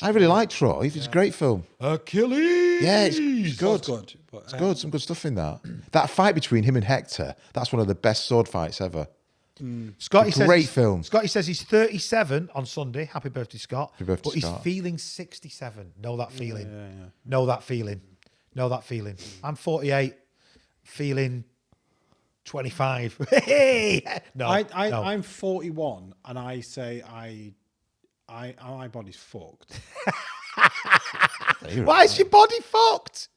I really like Troy. It's a great film. Achilles. Yeah, it's good. Good. But, It's good. Some good stuff in that. That fight between him and Hector, that's one of the best sword fights ever. Scotty says Great film. Scotty says he's 37 on Sunday. Happy birthday, Scott. Happy birthday, but he's Scott. feeling 67. Know that feeling. Know that feeling. Know that feeling. I'm 48, feeling 25. Hey! No, no. I'm 41, and I say my body's fucked. Why is your body fucked?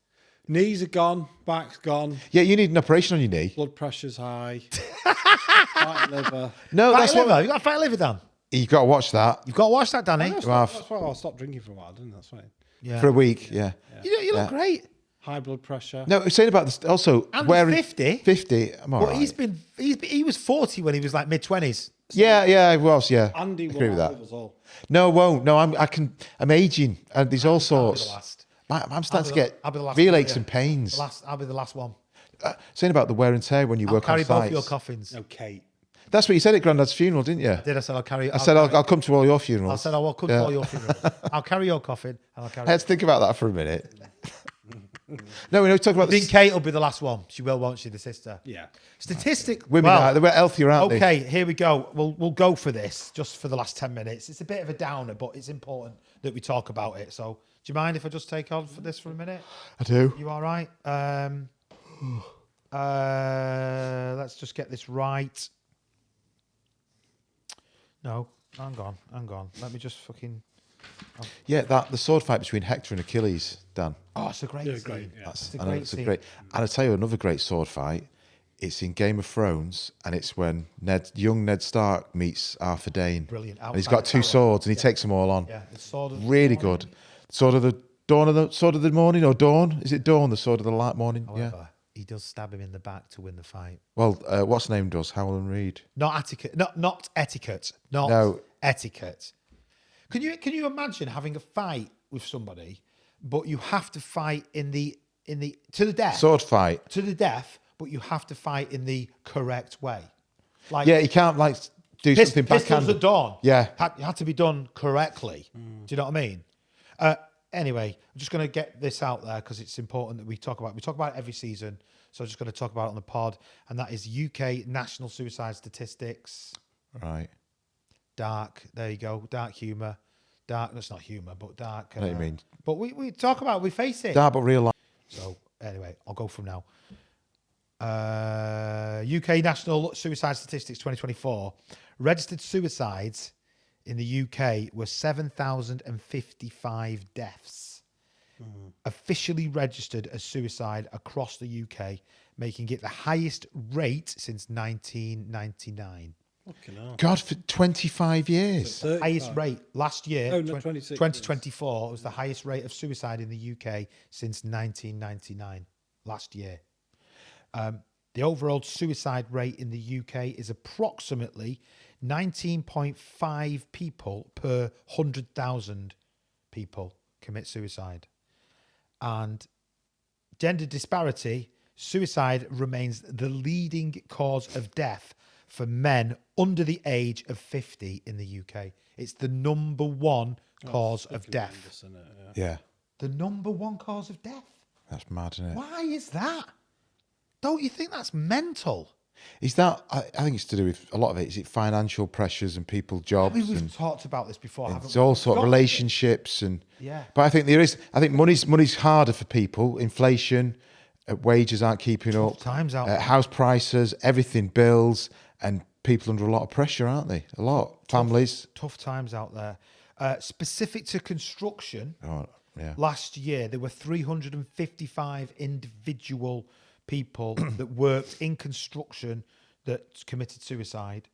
Knees are gone, back's gone, Yeah, you need an operation on your knee. blood pressure's high, fat liver. No, Fat that's liver. what You got a fat liver, Dan. you've got to watch that You've got to watch that, Danny. That's Well, why I stopped drinking for a while, didn't I? That's fine. Yeah. for a week. Yeah. You look great. High blood pressure. No, saying about this also And wearing 50. 50. I'm all But right. he was 40 when he was like mid-20s. Yeah, I was. Yeah, Andy I agree with will that. outlive us all. No, won't. No, I'm aging, and there's all I'll be the sorts. last. I'm starting to I'll be the get last real one, aches yeah. and pains. I'll be the last one. Saying about the wear and tear when you I'll work on carry both sites. your coffins. Okay. That's what you said at Grandad's funeral, didn't you? Did I say I'll carry? I said I'll come to all your funerals. I said I will come to all your funerals. I'll carry your coffin and I'll carry. I had to think about that for a minute. No, we know talk about I think this. Kate will be the last one. She will, won't she? The sister. Yeah. Statistic. Women, well, they're healthier, aren't they? okay, here we go. We'll go for this just for the last 10 minutes. It's a bit of a downer, but it's important that we talk about it. So, do you mind if I just take on for this for a minute? I do. You all right? Let's just get this right. No, hang on. Let me just fucking. Yeah, the sword fight between Hector and Achilles, Dan. Oh, it's a great scene. great, yeah. It's a I know great it's a scene. great. And I'll tell you another great sword fight. It's in Game of Thrones, and it's when young Ned Stark meets Arthur Dane. Brilliant. And he's Outside got the two tower. swords, and he takes them all on. Yeah, the sword of the Really morning. good. Sword of the morning or dawn? Is it dawn? The sword of the light morning? However, Yeah. he does stab him in the back to win the fight. Well, what's name does Howland Reed? Not etiquette. Not etiquette. Not No. etiquette. Can you imagine having a fight with somebody, but you have to fight in the to the death, Sword fight. to the death, but you have to fight in the correct way. Like Yeah, you can't like do something pistols backhand. at dawn. Yeah. had to be done correctly. Do you know what I mean? Anyway, I'm just going to get this out there because it's important that we talk about. We talk about it every season, so I'm just going to talk about it on the pod, and that is UK national suicide statistics. Right. Dark. There you go. Dark humour. Dark. That's not humour, but dark. I know what you mean. But we talk about it. We face it. Dark but real life. So anyway, I'll go from now. UK National Suicide Statistics 2024. Registered suicides in the UK were 7,055 deaths. Officially registered as suicide across the UK, making it the highest rate since 1999. Fucking hell. God, for 25 years. 35. Highest rate last year, Oh, no, 26 2024, was the highest rate of suicide in the UK since 1999, last year. The overall suicide rate in the UK is approximately 19.5 people per 100,000 people commit suicide. And gender disparity, suicide remains the leading cause of death for men under the age of 50 in the UK. It's the number one cause of death. Yeah. The number one cause of death. That's mad, isn't it? Why is that? Don't you think that's mental? Is that, I think it's to do with, a lot of it, is it financial pressures and people jobs? I mean, we've and talked about this before, haven't it's we? all sort of Got- relationships and Yeah. But I think money's harder for people. Inflation, wages aren't keeping up. times out. House prices, everything, bills, and people under a lot of pressure, aren't they? A lot. Families. Tough times out there. Specific to construction, Oh, yeah. last year there were 355 individual people that worked in construction that committed suicide.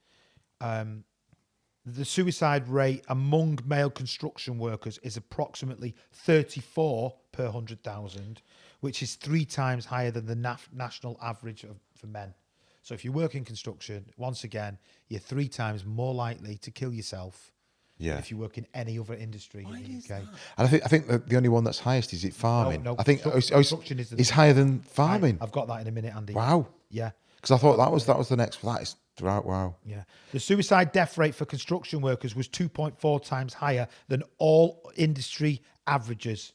The suicide rate among male construction workers is approximately 34 per 100,000, which is 3 times higher than the national average for men. So if you work in construction, once again, you're 3 times more likely to kill yourself Yeah. than if you work in any other industry in the UK. And I think the only one that's highest is it farming. No, I think construction is the it's number higher than farming. I've got that in a minute, Andy. Wow. Yeah. Because I thought that was the next. That is wow. Yeah. The suicide death rate for construction workers was 2.4 times higher than all industry averages.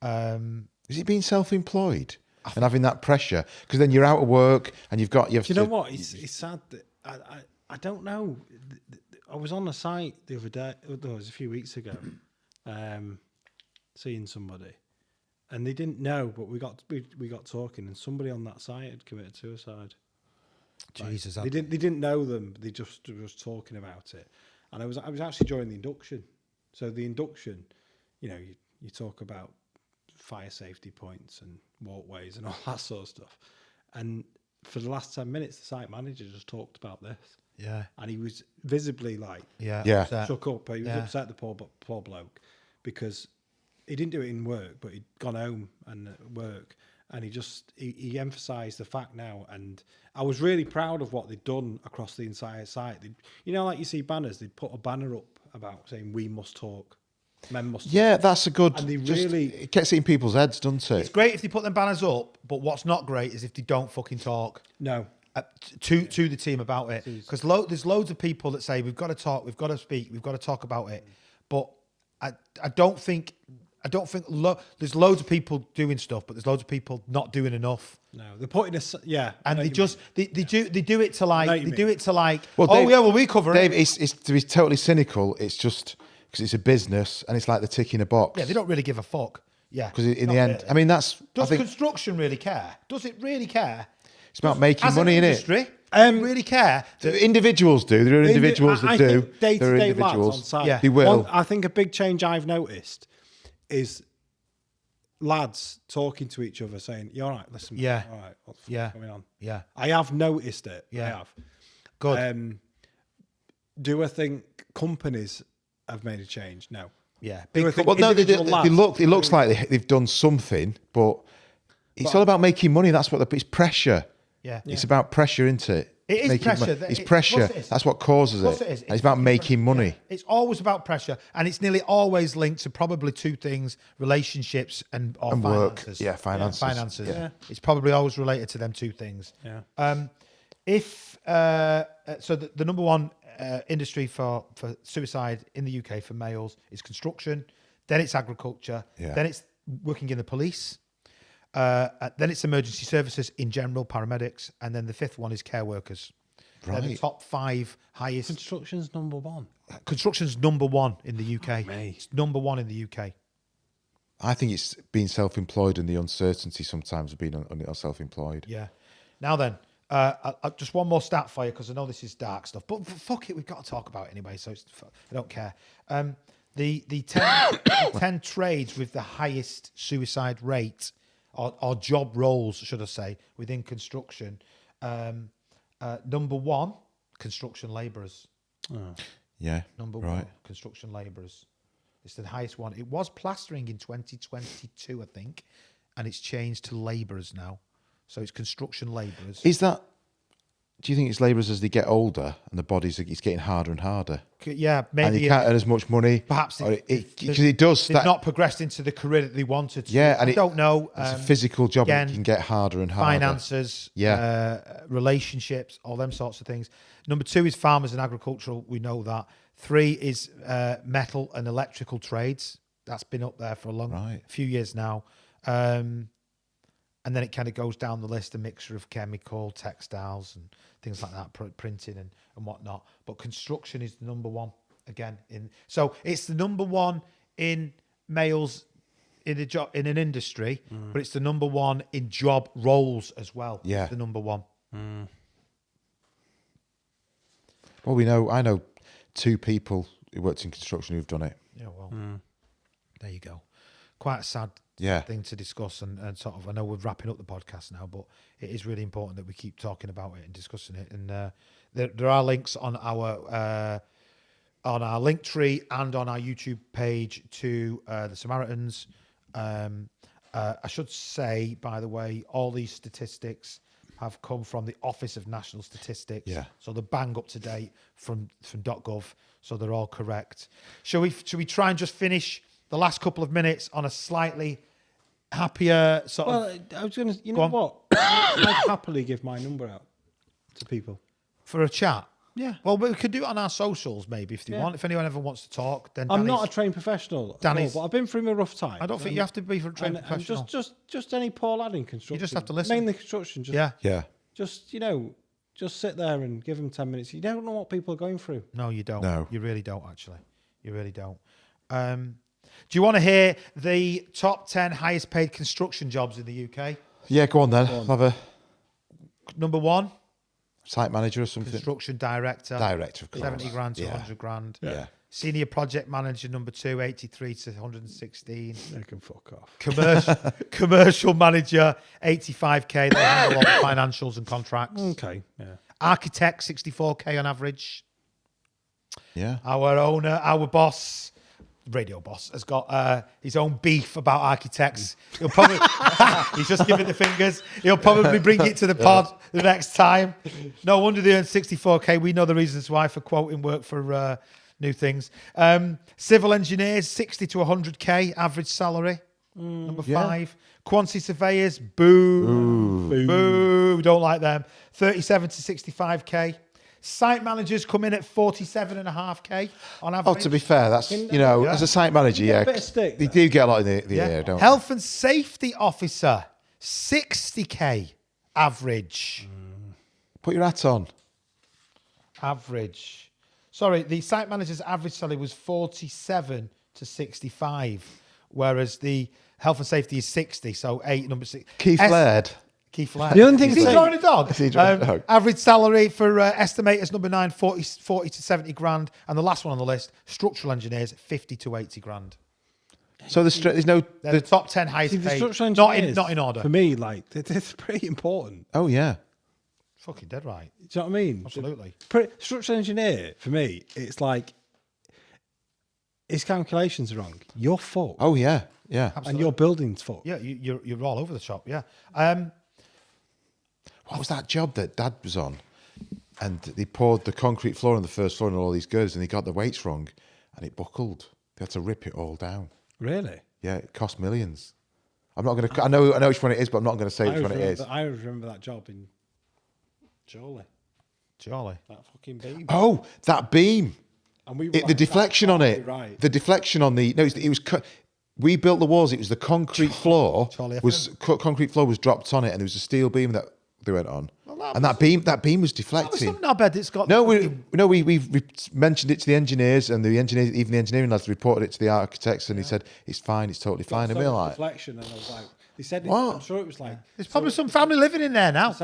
Is it being self-employed and having that pressure? Because then you're out of work and you've got. Do you know what? It's sad that I don't know. I was on a site the other day. It was a few weeks ago, seeing somebody, and they didn't know, but we got talking, and somebody on that site had committed suicide. Jesus, They didn't know them. They just was talking about it, and I was actually during the induction. So the induction, you talk about fire safety points and walkways and all that sort of stuff, and for the last 10 minutes, the site manager just talked about this. Yeah. And he was visibly like, upset. shook up. He was upset, the poor bloke, because he didn't do it in work, but he'd gone home and at work, and he emphasised the fact now. And I was really proud of what they'd done across the entire site. Like you see banners, they'd put a banner up about saying, "We must talk. Men must talk." Yeah, that's a good. And they it gets in people's heads, doesn't it? It's great if they put them banners up, but what's not great is if they don't fucking talk. No. To the team about it, because there's loads of people that say we've got to talk, we've got to speak, we've got to talk about it, but I don't think there's loads of people doing stuff, but there's loads of people not doing enough. No, they're putting and they do it to like we cover Dave, it. it's to be totally cynical. It's just because it's a business and it's like they're ticking a box. Yeah, they don't really give a fuck. Yeah, because in the end, I mean, does construction really care? Does it really care? It's about making money in it. Really care. Individuals do. There are individuals that do. There are individuals. individuals on site. Yeah. They will. I think a big change I've noticed is lads talking to each other, saying, "You all right? Listen, Yeah. all right, what's going on?" Yeah. I have noticed it. Yeah. I have. Good. Do I think companies have made a change? No. Yeah. Do I think Well, no, individual lads- it looks like they've done something, but it's all about making money. That's what it's pressure. Yeah. It's about pressure, isn't it? It is Making pressure. It's pressure. Of course it is. That's what causes Of course it. it is. And it's about making money. Yeah. It's always about pressure, and it's nearly always linked to probably 2 things: relationships and work. finances. Yeah, finances. Finances. Yeah. It's probably always related to them 2 things. Yeah. So the number one industry for suicide in the UK for males is construction, then it's agriculture, then it's working in the police, then it's emergency services in general, paramedics, and then the 5th one is care workers. Right. They're the top 5 highest. Construction's number one. Construction's number 1 in the UK. mate. It's number 1 in the UK. I think it's being self-employed and the uncertainty sometimes of being self-employed. Yeah. Now then, just one more stat for you, because I know this is dark stuff, but fuck it, we've got to talk about it anyway, so I don't care. The 10 trades with the highest suicide rate, or job roles, should I say, within construction. Number 1, construction labourers. Yeah. Number right. 1, construction labourers. It's the highest one. It was plastering in 2022, I think, and it's changed to labourers now. So it's construction labourers. Do you think it's labourers as they get older and the bodies it's getting harder and harder? Yeah, maybe. And they can't earn as much money. Perhaps because it does. They've not progressed into the career that they wanted to. Yeah, and I don't know. It's a physical job again, that can get harder and harder. Finances, relationships, all them sorts of things. Number 2 is farmers and agricultural. We know that. 3 is metal and electrical trades. That's been up there for a few years now. And then it kind of goes down the list, a mixture of chemical, textiles, and things like that, printing and whatnot. But construction is the number 1 again. So it's the number 1 in males in a job in an industry, but it's the number 1 in job roles as well. Yeah, it's the number 1. Well, I know 2 people who worked in construction who've done it. Yeah, well, there you go. Quite a sad thing to discuss, and sort of, I know we're wrapping up the podcast now, but it is really important that we keep talking about it and discussing it. And there are links on our link tree and on our YouTube page to the Samaritans. I should say, by the way, all these statistics have come from the Office of National Statistics. Yeah. So they're bang up to date from .gov. So they're all correct. Shall we try and just finish the last couple of minutes on a slightly happier sort of... Well, I was going to... You Go know on. what? I'd happily give my number out to people. For a chat? Yeah. Well, we could do it on our socials maybe if you want. If anyone ever wants to talk, then I'm not a Danny's- trained professional, Danny's- but I've been through a rough time. I don't think you have to be for a trained and professional. just any poor lad in construction. have to listen. Mainly construction. Just, Yeah. Yeah. Just, just sit there and give them 10 minutes. You don't know what people are going through. No, you don't. No. You really don't, actually. You really don't. Do you want to hear the top 10 highest paid construction jobs in the UK? Yeah, go on then. Have a Number 1, site manager or something. construction director. Director, of course. 70 grand to Yeah. 100 grand. Yeah. Senior project manager, number 2, 83 to 116. They can fuck off. Commercial manager, 85k. They handle all the financials and contracts. Okay, yeah. Architect, 64k on average. Yeah. Our owner, our boss, radio boss, has got his own beef about architects. He'll probably, he's just giving the fingers. He'll probably bring it to the pod the next time. No wonder they earn 64k. We know the reasons why for quoting work for new things. Civil engineers, 60 to 100k average salary. Number 5. Quantity surveyors, boo. Boo. Don't like them. 37 to 65k. Site managers come in at 47.5k on average. Oh, to be fair, that's, as a site manager, a bit of stick they there. do get a lot in the air, don't they? Health and safety officer, 60k average. Put your hat on. Average. Sorry, the site manager's average salary was 47 to 65, whereas the health and safety is 60. So number 6. Keith Laird. Keith Laird. The only thing is he to say- drawing a dog? Is he drawing a dog? Average salary for estimators number 9, 40 to 70 grand, and the last one on the list, structural engineers, 50 to 80 grand. So there's no... They're the top 10 highest See, the paid. structural Not engineers, in order. For me, like, it's pretty important. Oh, yeah. Fucking dead right. Do you know what I mean? Absolutely. Structural engineer, for me, it's like, his calculations are wrong. You're fucked. Oh, yeah. Yeah. And your building's fucked. Yeah, you're all over the shop. Yeah. What was that job that Dad was on? And they poured the concrete floor on the first floor and all these girders, and he got the weights wrong, and it buckled. They had to rip it all down. Really? Yeah, it cost millions. I'm not going to... I know which one it is, but I'm not going to say which one it is. I always remember that job in Jolly. That fucking beam. Oh, that beam. And we were The like, deflection on it. Right. The deflection on the... No, it was... We built the walls. It was the concrete floor. Charlie, Concrete floor was dropped on it, and there was a steel beam that they went on. Well, and that beam was That was deflecting. some knobhead that's got. No, we mentioned it to the engineers, and the engineers, even the engineering lads, reported it to the architects, and he said it's fine, it's totally fine. And So we're much like, deflection, and I was like, they said, What? I'm sure it was like, There's probably some family living in there now.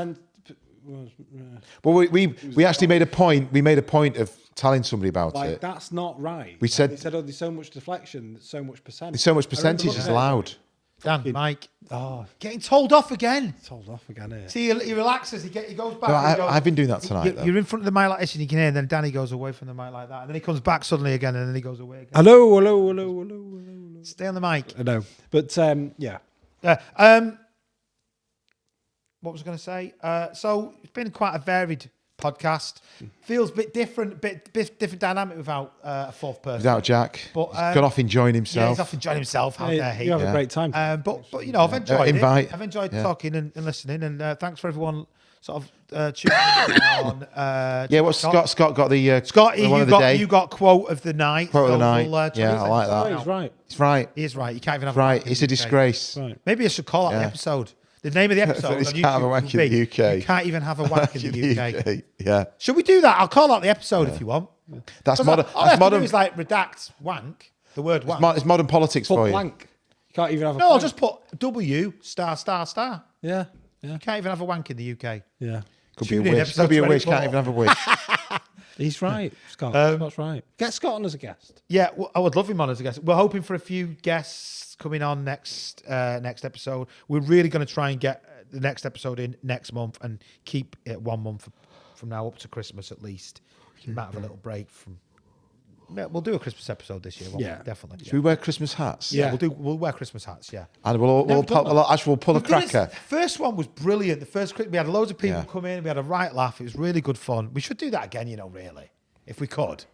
well, we actually made a point. We made a point of telling somebody about like it. that's not right. We said- they said, oh, there's so much deflection, so much percentage. So much I remember percentage looking is at it, allowed. Dan, Mike, Oh, getting told off again. told off again here. See, he relaxes. He goes back. No, and he goes- I've been doing that tonight. though. You're in front of the mic like this, and you can hear. And then Danny goes away from the mic like that, and then he comes back suddenly again, and then he goes away again. Hello. Stay on the mic. I know, but yeah. What was I going to say? So it's been quite a varied podcast. Feels a bit different, different dynamic without a fourth person. Without Jack, But, he's gone off enjoying Yeah, himself. he's off enjoying himself. How Hey, dare he? you have Yeah. a great time. But I've enjoyed invite. it. I've enjoyed Yeah. talking and listening, and thanks for everyone sort of tuning in on. Yeah, what Scott got the Scott, one of the day. you got quote of the night. Quote of the So night. we'll, Yeah, I like Oh, that. he's right. It's right. He is right. You can't even have Right. wank in It's the a UK. disgrace. Right. Maybe I should call out the Yeah. episode. The name of the episode on You YouTube can't have a will wank in the be, UK. You can't even have a wank in the UK. Yeah, Should we do that? I'll call out the episode if you want. that's 'Cause modern. All I That's have to do modern. is like redact wank, the word wank. It's modern politics Put for you. blank. You can't even have a No, I'll blank. just put W star star star. Yeah. You can't even have a wank in the UK. Yeah. Could be a Tune in, wish. episode Could be a wish. 24. Can't even have a wish. He's right, Scott. Scott's right. Get Scott on as a guest. Yeah, well, I would love him on as a guest. We're hoping for a few guests coming on next episode. We're really going to try and get the next episode in next month and keep it 1 month from now up to Christmas at least. We might have a little break from We'll do a Christmas episode this year. Won't Yeah. we? Definitely. Should we wear Christmas hats? Yeah. We'll wear Christmas hats. Yeah. And we'll pull a cracker. The first one was brilliant. The first we had loads of people Yeah. come in. We had a right laugh. It was really good fun. We should do that again. Really, if we could.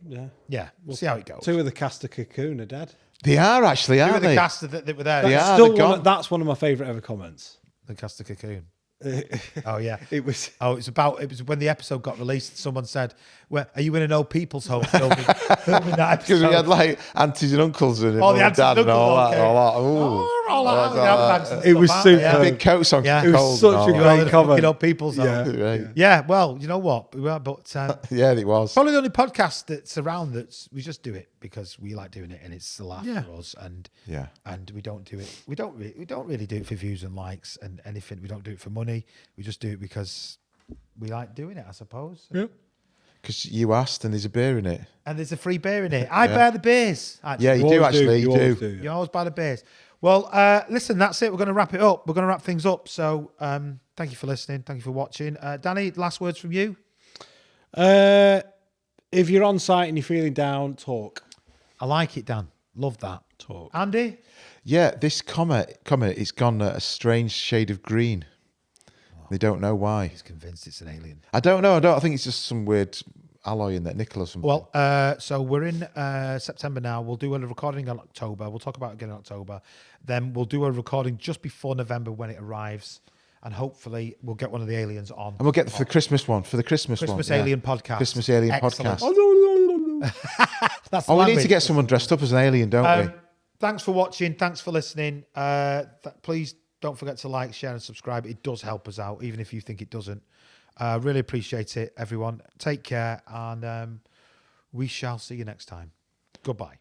Yeah. Yeah. We'll see how it goes. 2 of the cast of Cocoon are dead. They are actually, Who aren't were the they? cast that were there? They That's are, still they're one gone. that's one of my favourite ever comments. The cast of Cocoon. Oh yeah. It was. Oh, it was when the episode got released. Someone said, "Well, are you in an old people's home filming that Because episode?" we had like aunties and uncles and Oh, the mum and aunties dad and and all uncles, that. okay. All that. It was super. Yeah. Big coats on. Yeah. It was cold such and all a that. great the comment. fucking old people's home. Yeah. Right. Yeah, well, you know what? We were, but Yeah, it was. probably the only podcast that's around that we just do it because we like doing it and it's a laugh Yeah. for us, and Yeah. and we don't do it. We don't really do it for views and likes and anything. We don't do it for money. We just do it because we like doing it, I suppose. Yeah. Because you asked and there's a beer in it. And there's a free beer in it. I bear the beers. Actually. Yeah, you do always actually. You always do. You always buy the beers. Well, listen, that's it. We're going to wrap it up. We're going to wrap things up. So thank you for listening. Thank you for watching. Danny, last words from you. If you're on site and you're feeling down, talk. I like it, Dan. Love that. Talk. Andy? Yeah, this comet, it's gone a strange shade of green. They don't know why. He's convinced it's an alien. I don't know. I think it's just some weird alloy in that, nickel or something. Well, so we're in September now. We'll do a recording in October. We'll talk about it again in October. Then we'll do a recording just before November when it arrives. And hopefully we'll get one of the aliens on. And we'll get for the Christmas one. Christmas one, Alien podcast. Christmas Alien Excellent. podcast. That's the Oh, we need language. to get someone dressed up as an alien, don't we? Thanks for watching. Thanks for listening. Please don't forget to like, share, and subscribe. It does help us out, even if you think it doesn't. Really appreciate it, everyone. Take care, and we shall see you next time. Goodbye.